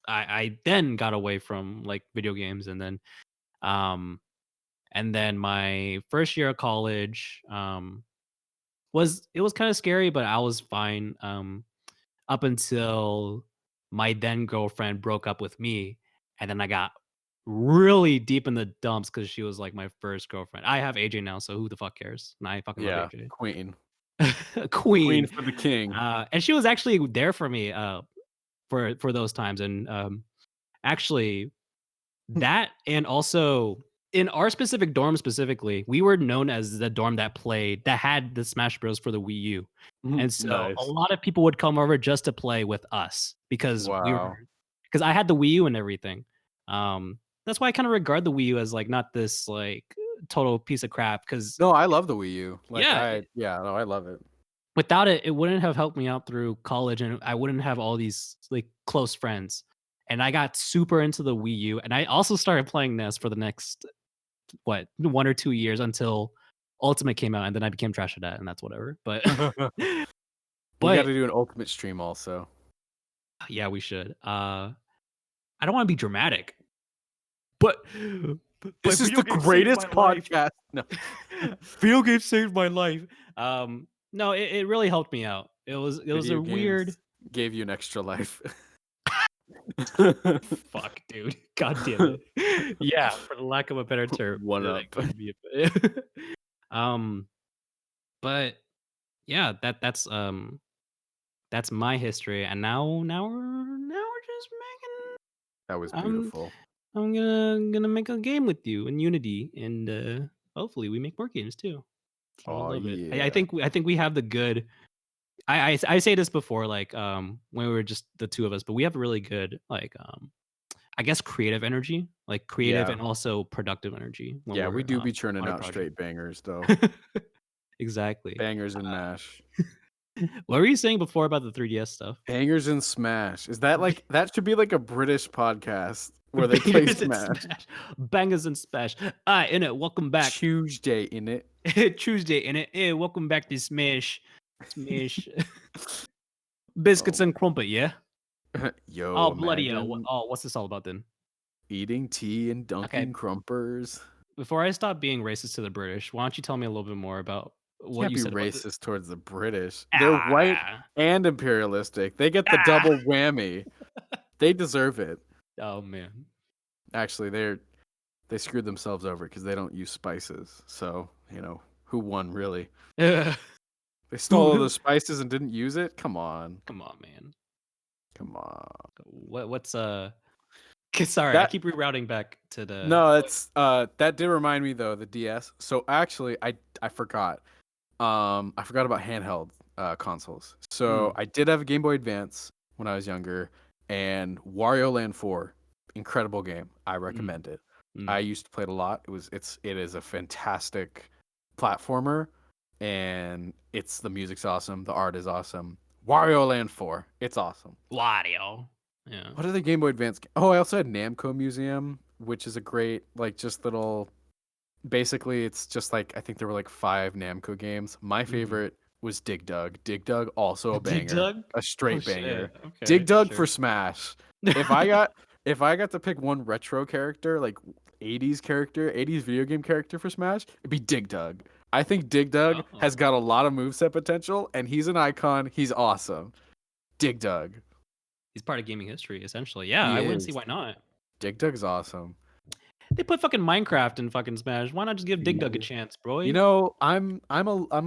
I then got away from like video games and then um And then my first year of college was kind of scary, but I was fine up until my then girlfriend broke up with me, and then I got really deep in the dumps because she was like my first girlfriend. I have AJ now, so who the fuck cares? And I fucking love Yeah, AJ. queen. Queen Queen. for the king. And she was actually there for me for those times. And actually, that and also in our specific dorm specifically, we were known as the dorm that had the Smash Bros for the Wii U. And so a Nice. lot of people would come over just to play with us Wow. because I had the Wii U and everything. That's why I kind of regard the Wii U as like not this like total piece of crap because No, I love the Wii U. Like yeah, yeah, no, I love it. without it, it wouldn't have helped me out through college, and I wouldn't have all these like close friends. And I got super into the Wii U, and I also started playing this for the next 1 or 2 years until Ultimate came out, and then I became trash at that, and that's whatever. But We got but to do an ultimate stream also. yeah, we should. I don't want to be dramatic, but This is the greatest podcast. No. Video games saved my life. No, it really helped me out. It was Video a weird games gave you an extra life. fuck, dude. God damn it. Yeah, for the lack of a better term. One that up. could be um, but yeah, that's my history, and now we're just making. That was I'm beautiful. I'm gonna make a game with you in Unity, and hopefully we make more games too. I would Oh love it. I yeah. think we have the good. I say this before, like when we were just the two of us, but we have a really good like I guess creative energy, like creative Yeah. and also productive energy when Yeah, we we're do be churning on a out project. straight bangers though. Exactly. Bangers and mash. What were you saying before about the 3DS stuff? Bangers and smash. Is that like that should be like a British podcast where they play Bangers and Smash. smash, bangers and smash. Alright, in it. Welcome back. Tuesday in it. Tuesday in it. Hey, welcome back to Smash. Smash. Biscuits Oh and crumpet, yeah. yo, Oh bloody hell! imagine What's this all about then? eating tea and Okay, dunking crumpers. before I stop being racist to the British, why don't you tell me a little bit more about what Can't you be said about the racist towards the British. They're white ah and imperialistic. They get the ah. double whammy. They deserve it. Oh man. Actually, they screwed themselves over because they don't use spices. So, who won really? Who? They stole all the spices and didn't use it? Come on. Come on, man. Come on. What's Sorry, I That keep rerouting back to the. no, it's that did remind me though, the DS. So actually I forgot. I forgot about handheld consoles. So Mm, I did have a Game Boy Advance when I was younger, and Wario Land 4, incredible game. I mm, recommend it. I mm. used to play it a lot. It is a fantastic platformer, and the music's awesome, the art is awesome. Wario Land 4, it's awesome. Wario. Yeah. What other Game Boy Advance? Oh, I also had Namco Museum, which is a great like just little. Basically, it's just like I think there were like 5 Namco games. My Mm. favorite was Dig Dug. Dig Dug also a Dig banger, Dug? a Oh straight banger. shit. Dig Okay, Dug sure. for Smash. If I got if I got to pick one retro character, like 80s character, 80s video game character for Smash, it'd be Dig Dug. I think Dig Dug has Oh. got a lot of moveset potential, and he's an icon. He's awesome. Dig Dug. He's part of gaming history, essentially. Yeah, He I wouldn't see is. why not. Dig Dug's awesome. They put fucking Minecraft in fucking Smash. Why not just give Dig Dug a Yeah. chance, bro? I'm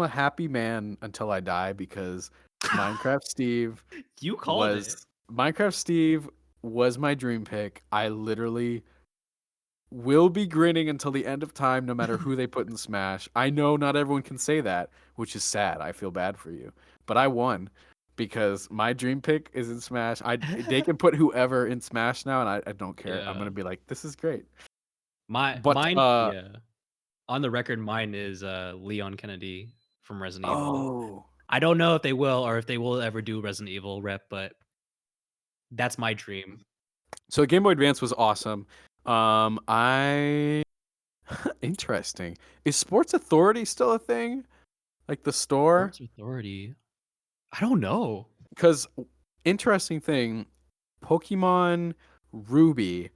a happy man until I die because Minecraft Steve You called it. was Minecraft Steve was my dream pick. I literally will be grinning until the end of time no matter who they put in Smash. I know not everyone can say that, which is sad. I feel bad for you. But I won because my dream pick is in Smash. They can put whoever in Smash now and I don't care. I'm Yeah. going to be like this is great. Mine, But yeah. On the record, mine is Leon Kennedy from Resident Evil. oh, I don't know if they will or if they will ever do Resident Evil rep, but that's my dream. so Game Boy Advance was awesome. I interesting. Is Sports Authority still a thing? Like the store? Sports Authority. I don't know. Because interesting thing, Pokemon Ruby.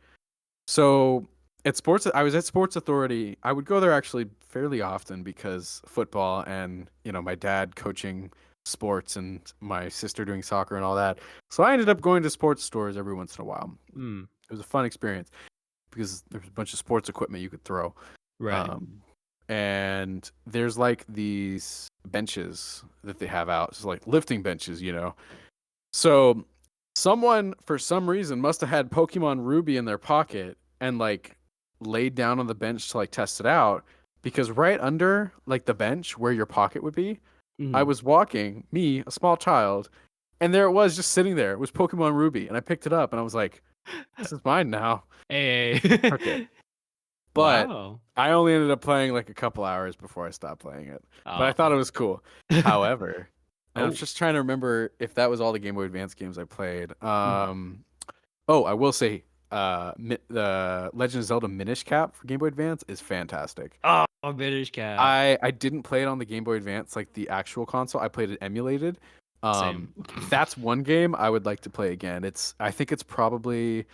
So At sports, I was at Sports Authority. I would go there actually fairly often because football and, my dad coaching sports and my sister doing soccer and all that. So I ended up going to sports stores every once in a while. Mm, It was a fun experience because there's a bunch of sports equipment you could throw. right. Um, and there's like these benches that they have out. It's like lifting benches. So someone for some reason must have had Pokemon Ruby in their pocket and like laid down on the bench to like test it out because right under like the bench where your pocket would be, I Mm. was walking, me, a small child, and there it was just sitting there. It was Pokemon Ruby and I picked it up and I was like, this is mine now. Okay. Hey. But Wow. I only ended up playing like a couple hours before I stopped playing it. But I thought it Oh. was cool. However, and I'm Oh. just trying to remember if that was all the Game Boy Advance games I played. Mm. Oh, I will say, the Legend of Zelda Minish Cap for Game Boy Advance is fantastic. Oh, Minish Cap. I didn't play it on the Game Boy Advance like the actual console. I played it emulated. Same. That's one game I would like to play again. I think it's probably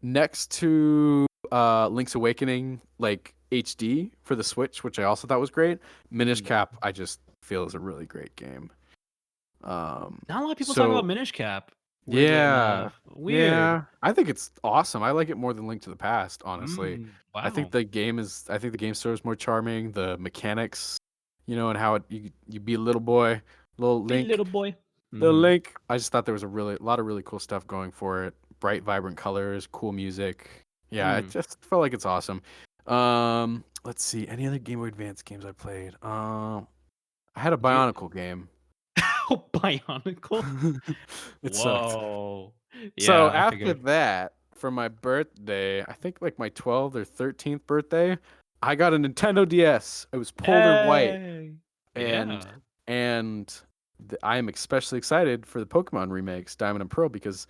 next to Link's Awakening like HD for the Switch, which I also thought was great. Minish Mm. Cap I just feel is a really great game. Not a lot of people talk about So Minish Cap. Weirdly yeah, enough. Weird. yeah, I think it's awesome. I like it more than Link to the Past, honestly. Wow. I think the game story is more charming. The mechanics, and how you be a little boy, little Hey, Link, little boy. little Mm-hmm. Link. I just thought there was a lot of really cool stuff going for it. Bright, vibrant colors, cool music. Yeah, it Mm. just felt like it's awesome. Let's see, any other Game Boy Advance games I played. I had a Do you Bionicle game. oh, Bionicle? It sucked. Whoa. So Yeah, I after figured. that, for my birthday, I think like my 12th or 13th birthday, I got a Nintendo DS. It was polar white, Hey. and Yeah. and I am especially excited for the Pokemon remakes, Diamond and Pearl, because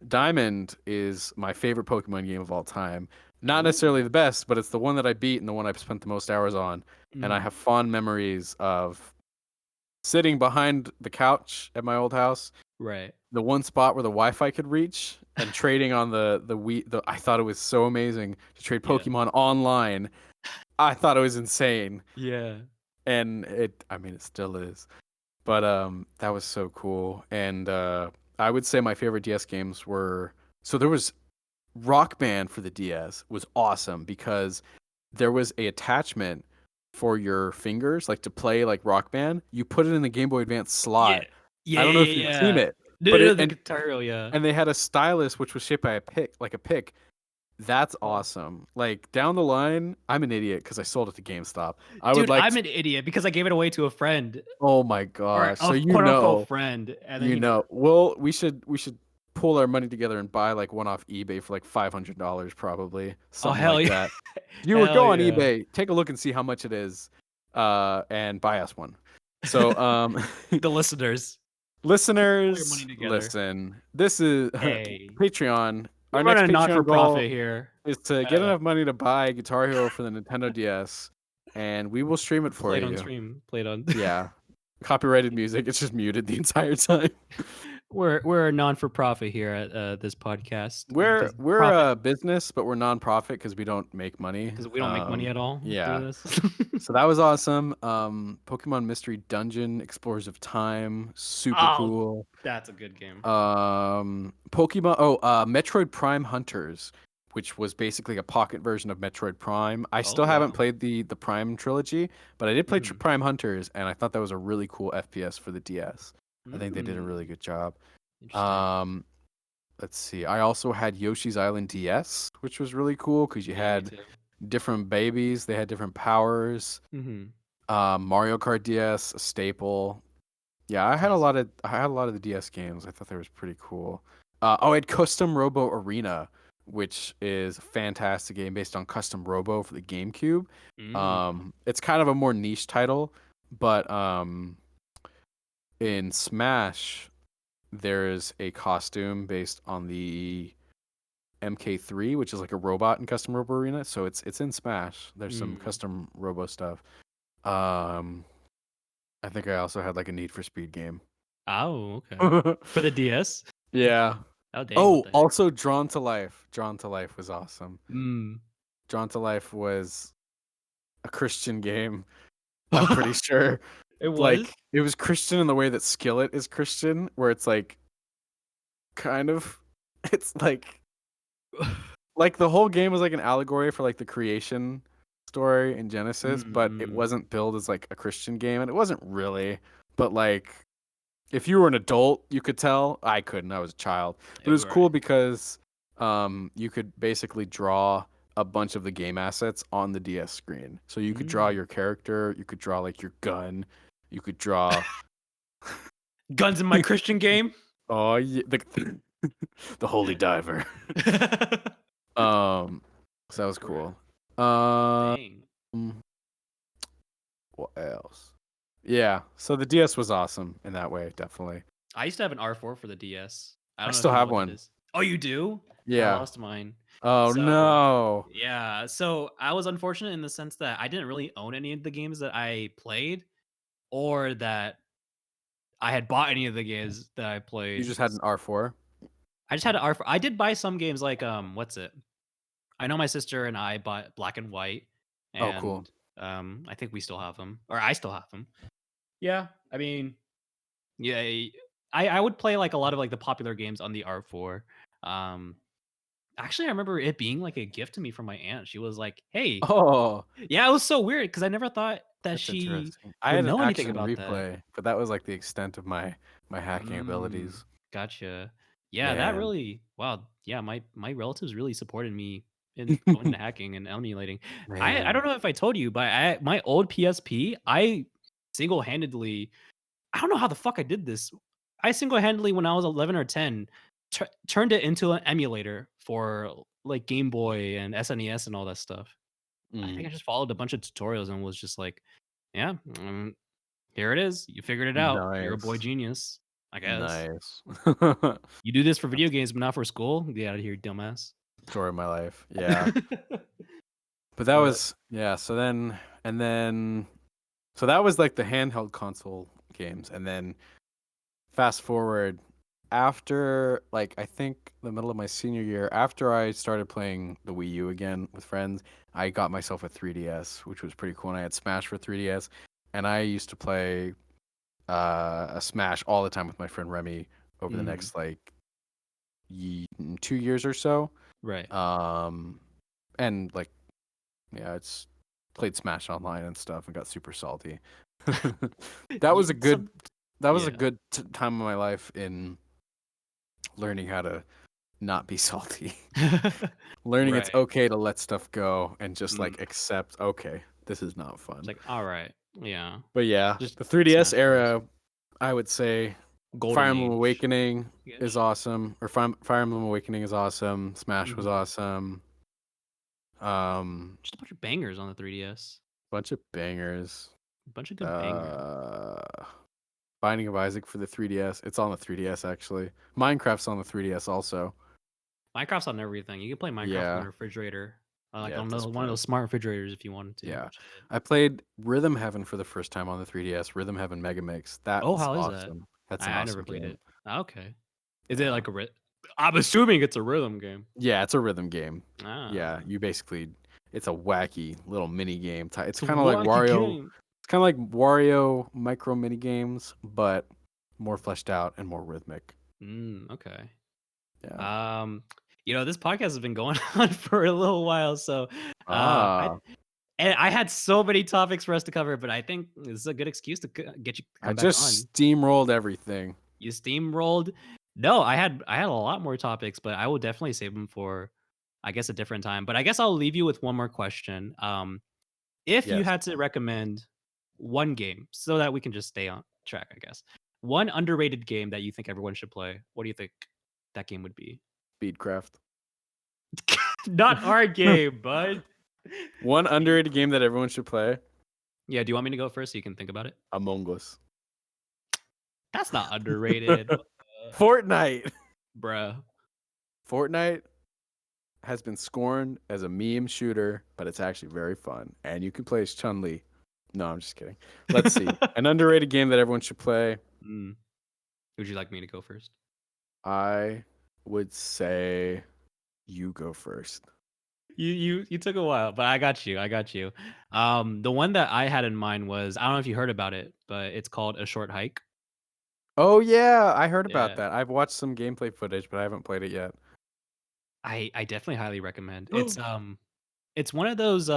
Diamond is my favorite Pokemon game of all time. Not Ooh. necessarily the best, but it's the one that I beat and the one I've spent the most hours on. And I Mhm. have fond memories of sitting behind the couch at my old house, Right. the one spot where the Wi-Fi could reach, and trading on the Wii. I thought it was so amazing to trade Yeah. Pokemon online. I thought it was insane, Yeah. and I mean, it still is. But that was so cool. And I would say my favorite DS games were, so there was Rock Band for the DS was awesome because there was a attachment for your fingers, like to play like Rock Band. You put it in the Game Boy Advance Yeah. slot. Yeah, I don't know yeah, if you've seen yeah. it, No, but no, no, it the Guitar Hero, yeah. and they had a stylus which was shaped by a pick, like a pick. That's Oh. awesome. Like down the line, I'm an idiot because I sold it to GameStop. I would Dude, like I'm to, an idiot because I gave it away to a friend oh my or gosh. So a you quote unquote know, friend, and then he never. well, we should pull our money together and buy like one off eBay for like $500 probably, Oh, something hell like yeah. that. You would Hell go on yeah. eBay, take a look and see how much it is, and buy us one. So The listeners, pull your money listeners, together. listen. This is Hey, Patreon. we're Our running next a not for Patreon goal profit here. is to get Uh, enough money to buy Guitar Hero for the Nintendo DS, and we will stream it for played on you. stream. Played on. Yeah. Copyrighted music. It's just muted the entire time. We're a non for profit here at this podcast. We're Does we're profit a business, but we're nonprofit because we don't make money. because we don't make money at all through Yeah. this. So that was awesome. Pokemon Mystery Dungeon, Explorers of Time, super Oh, cool. that's a good game. Metroid Prime Hunters, which was basically a pocket version of Metroid Prime. I Oh still haven't wow. played the Prime trilogy, but I did play Mhm. Prime Hunters, and I thought that was a really cool FPS for the DS. I think they did a really Mm, good job. interesting. Um, let's see. I also had Yoshi's Island DS, which was really cool because you Yeah, me had too. different babies. They had different powers. Mhm. Mario Kart DS, a staple. Yeah, Classic. I had a lot of the DS games. I thought they was pretty cool. I had Custom Robo Arena, which is a fantastic game based on Custom Robo for the GameCube. Mm. It's kind of a more niche title, but in Smash, there's a costume based on the MK3, which is like a robot in Custom Robo Arena. So it's in Smash. There's some Mm. custom Robo stuff. Um, I think I also had like a Need for Speed game. Oh, okay. For the DS? Yeah. Oh dang, what Oh, the heck? also Drawn to Life. Drawn to Life was awesome. Mm. Drawn to Life was a Christian game. I'm pretty sure. It was? Like it was Christian in the way that Skillet is Christian, where it's like kind of it's like the whole game was like an allegory for like the creation story in Genesis, but it Mm-mm. wasn't billed as like a Christian game, and it wasn't really. But like if you were an adult, you could tell. I couldn't. I was a child. But it was cool Right. because you could basically draw a bunch of the game assets on the DS screen. So you could draw Mm. your character, you could draw like your gun, you could draw Guns in my Christian game? oh yeah, the Holy Diver. So that was cool. Um, Dang. what else? Yeah, so the DS was awesome in that way, definitely. I used to have an R4 for the DS. I I don't know if still you know have what that one. is. Oh, you do? I Yeah. lost mine. Oh So, no. yeah. So I was unfortunate in the sense that I didn't really own any of the games that I played, or that I had bought any of the games that I You played. just had an R4? I just had an R4. I did buy some games like what's it? I know my sister and I bought Black and White, Oh, cool. and I think we still have them, or I still have them. Yeah, I mean, yeah, I would play like a lot of like the popular games on the R4. Um, Actually, I remember it being like a gift to me from my aunt. She was like, "Hey," Oh, yeah, it was so weird because I never thought that that's she interesting. I would had an know anything action about that. replay, but that was like the extent of my hacking Mm, abilities. gotcha. Yeah, that Man, really wow. Yeah, my relatives really supported me in going into hacking and emulating. I man. don't know if I told you, but my old PSP, I single handedly I don't know how the fuck I did this. I single handedly when I was 11 or 10 turned it into an emulator for like Game Boy and SNES and all that stuff. I think I Mm, just followed a bunch of tutorials and was just like, yeah, here it is. You figured it out. You're a boy nice, genius, I guess. nice. You do this for video That's games, but not for school? Get out of here, dumbass. the story of my life. Yeah, but that But was yeah. So that was like the handheld console games, and then fast forward after like I think the middle of my senior year, after I started playing the Wii U again with friends, I got myself a 3DS, which was pretty cool. And I had Smash for 3DS, and I used to play a Smash all the time with my friend Remy over the mm, next like 2 years or so. right. Um, and like yeah, it's played Smash online and stuff and got super salty. that was a good Some that was a yeah. good time of my life in learning how to not be salty. Learning it's Right. okay to let stuff go and just Mm, like accept, okay, this is not it's fun. like, all right. Yeah. But yeah, Just the 3DS Smash Bros. era, I would say Fire Golden Emblem age. Awakening is Ish. awesome, or Fire Emblem Awakening is awesome. Smash was Mhm. awesome. Um, Just a bunch of bangers on the 3DS. bunch of bangers. A bunch of good bangers. Uh, Binding of Isaac for the 3DS. It's on the 3DS actually. Minecraft's on the 3DS also. Minecraft's on everything. You can play Minecraft on Yeah, the refrigerator, like yeah, on it the does one of play. those smart refrigerators if you wanted to, Yeah. which I did. I played Rhythm Heaven for the first time on the 3DS, Rhythm Heaven Mega Mix. Oh, That's how is that? awesome. That's an I awesome never played game. it. Ah, okay. Is it Yeah. like a I'm assuming it's a rhythm game. Yeah, it's a rhythm game. Yeah, Ah, you basically it's a wacky little mini game. It's it's a kind of like wacky Wario. game. It's kind of like Wario micro mini games, but more fleshed out and more rhythmic. Okay. Yeah. Um, this podcast has been going on for a little while, so I Ah, and I had so many topics for us to cover, but I think this is a good excuse to get you to I come back just on. steamrolled everything. You steamrolled. No, I had a lot more topics, but I will definitely save them for, I guess, a different time. But I guess I'll leave you with one more question. If you Yes. had to recommend one game so that we can just stay on track, I guess, one underrated game that you think everyone should play, what do you think that game would be? Speedcraft. Not our game, bud. One Speed. underrated game that everyone should play. Yeah, do you want me to go first so you can think about it? Among Us. That's not underrated. What Fortnite. bruh. Fortnite has been scorned as a meme shooter, but it's actually very fun. And you can play as Chun Li. No, I'm just kidding. Let's see. An underrated game that everyone should play. Mm. Would you like me to go first? I would say you go first. You took a while, but I got you. I got you. The one that I had in mind was I don't know if you heard about it, but it's called A Short Hike. Oh yeah, I heard about Yeah. that. I've watched some gameplay footage, but I haven't played it yet. I definitely highly recommend. It's one of those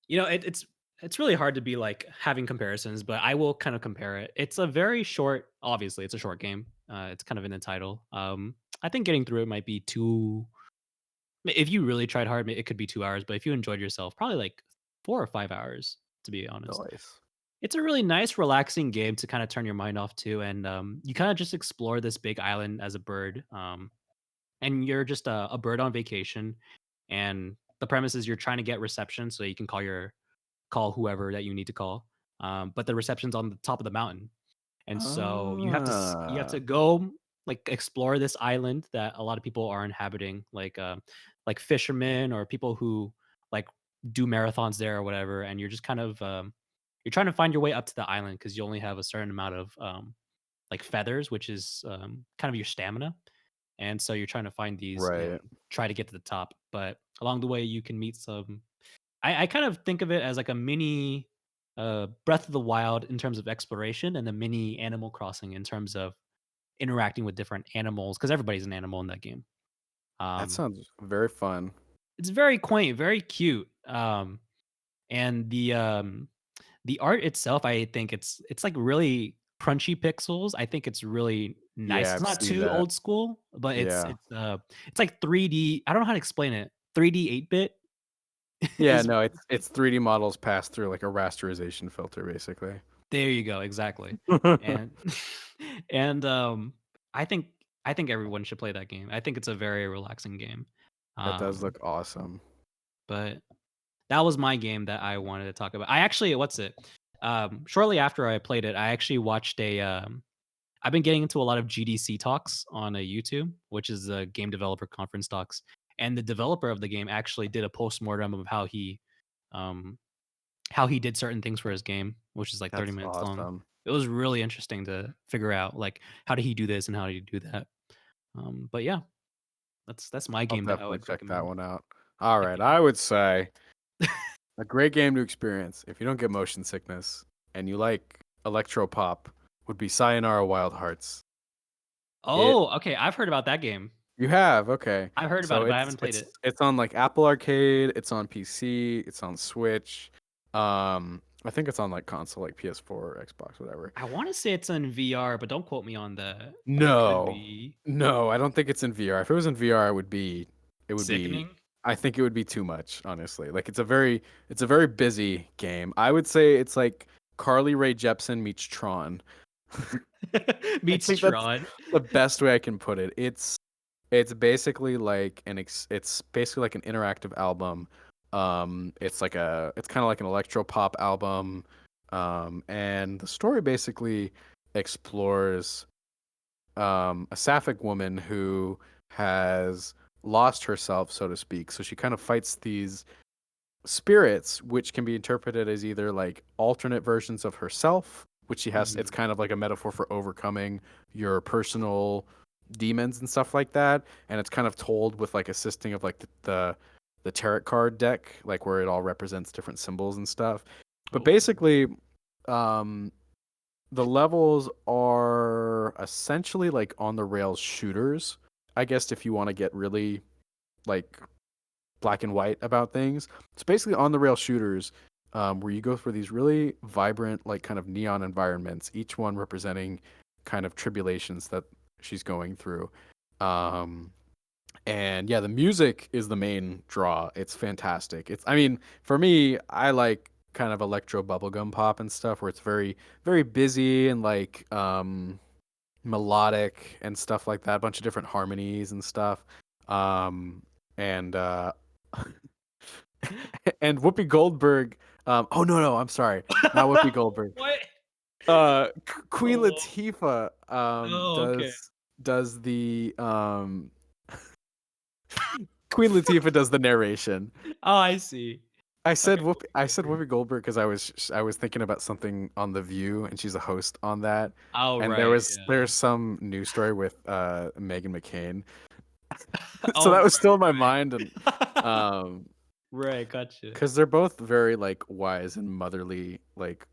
you know, it's really hard to be like having comparisons, but I will kind of compare it. It's a very short, obviously it's a short game. It's kind of in the title. I think getting through it might be if you really tried hard, it could be 2 hours, but if you enjoyed yourself, probably like 4 or 5 hours, to be honest. Nice. It's a really nice, relaxing game to kind of turn your mind off to, and you kind of just explore this big island as a bird. And you're just a bird on vacation, and the premise is you're trying to get reception so you can call whoever that you need to call. But the reception's on the top of the mountain, and so you have to Ah, go like explore this island that a lot of people are inhabiting, like fishermen or people who like do marathons there or whatever. And you're just kind of you're trying to find your way up to the island because you only have a certain amount of like feathers, which is kind of your stamina. And so you're trying to find these and right. try to get to the top. But along the way, you can meet some. I kind of think of it as like a mini Breath of the Wild in terms of exploration, and a mini Animal Crossing in terms of interacting with different animals because everybody's an animal in that game. That Um, sounds very fun. it's very quaint, very cute, and the art itself, I think it's like really crunchy pixels. I think it's really nice. Yeah, It's I've not seen too that. old school, but Yeah. it's like 3D. I don't know how to explain it. 3D 8-bit Yeah, is no, it's 3D models passed through like a rasterization filter, basically. there you go, exactly. That And and I think I think everyone should play that game. I think it's a very relaxing game. does Um, look awesome. but that was my game that I wanted to talk about. I actually what's it? Shortly after I played it, I actually watched a I've been getting into a lot of GDC talks on YouTube, which is the game developer conference talks. And the developer of the game actually did a postmortem of um, how he did certain things for his game, which is like 30 That's minutes long. awesome. It was really interesting to figure out like how did he do this and how did he do that. But yeah, that's my I'll game that I definitely would check that recommend. one out. All Thank right, you. I would say a great game to experience if you don't get motion sickness and you like electro pop would be Sayonara Wild Hearts. It Oh, okay. I've heard about that game. You have, okay. I've heard about So it, but I it's haven't played it's it. it's on like Apple Arcade, it's on PC, it's on Switch. I think it's on like console like PS4 or Xbox, whatever. I want to say it's in VR, but don't quote me on that. It could No. be No, I don't think it's in VR. If it was in VR, it would be sickening. I think it would be too much, honestly. Like it's a very busy game. I would say it's like Carly Rae Jepsen meets Tron. I Meets think that's Tron. the best way I can put it. It's basically like it's basically like an interactive album. It's kind of like an electro pop album. And the story basically explores a sapphic woman who has lost herself, so to speak. So she kind of fights these spirits, which can be interpreted as either like alternate versions of herself, which it's Mhm. kind of like a metaphor for overcoming your personal demons and stuff like that. And it's kind of told with like assisting of like the tarot card deck, like where it all represents different symbols and stuff. But Oh. basically, um, the levels are essentially like on the rails shooters. I guess if you want to get really like black and white about things. It's basically on the rail shooters where you go through these really vibrant, like kind of neon environments, each one representing kind of tribulations that she's going through. Um, and yeah, the music is the main draw. It's fantastic. I mean, for me, I like kind of electro bubblegum pop and stuff where it's very, very busy and like melodic and stuff like that. A bunch of different harmonies and stuff. Um, and and Whoopi Goldberg. Oh no, I'm sorry, not Whoopi Goldberg. What? Queen Oh. Latifah Oh, okay. does the Queen Latifah does the narration. Oh, I see. Okay. I said Whoopi Goldberg because I was thinking about something on The View, and she's a host on that. Oh, And right. there's some news story with Meghan McCain, so Oh, that was still in my right, mind, and right. um, Right, gotcha. because they're both very like wise and motherly, like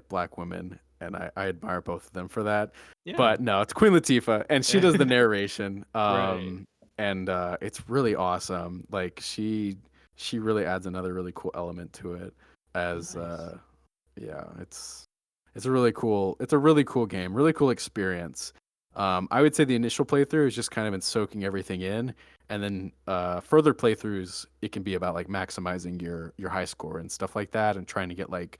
black women, and I admire both of them for that. Yeah. But no, it's Queen Latifah, and she does the narration, Right. and it's really awesome. Like she really adds another really cool element to it. As Nice. yeah, it's a really cool game, really cool experience. I would say the initial playthrough is just kind of in soaking everything in, and then further playthroughs it can be about like maximizing your high score and stuff like that, and trying to get like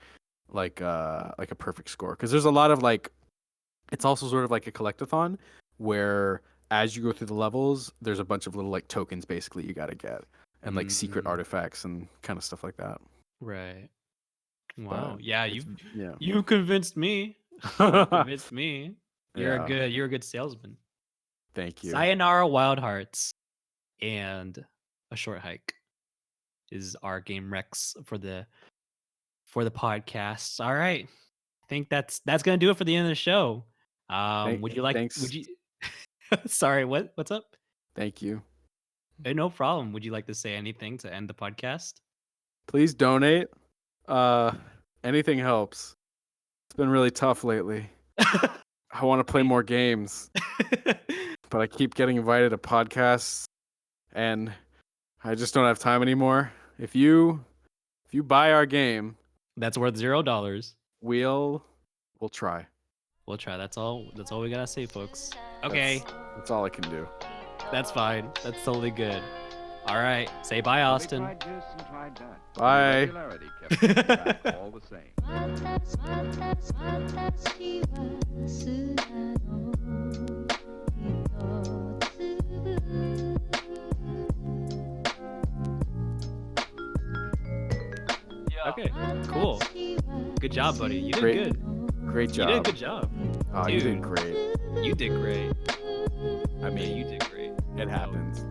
a perfect score, because there's a lot of like, it's also sort of like a collectathon where as you go through the levels there's a bunch of little like tokens basically you got to get, and like secret Mm, artifacts and kind of stuff like that. right. Wow. But Yeah, it's yeah. you convinced me. You convinced me. Yeah, You're a good salesman. thank you. Sayonara Wild Hearts and A Short Hike is our game Rex for the podcast. All right. I think that's gonna do it for the end of the show. Would you like Thanks. would you sorry, what's up? Thank you. No problem. Would you like to say anything to end the podcast? Please donate. Uh, anything helps. It's been really tough lately. I want to play more games, but I keep getting invited to podcasts, and I just don't have time anymore. If you buy our game, That's worth $0. we'll try. We'll try. That's all we gotta say, folks. Okay. That's all I can do. That's fine. That's totally good. All right. Say bye, Austin. They tried this and tried that. Bye. Regularity kept them back all the same. Okay. Cool. Good job, buddy. You did Great. good. Great You did a job. good job. Oh, you did Dude. great. You did great. I Yeah, mean, you did great. it happens.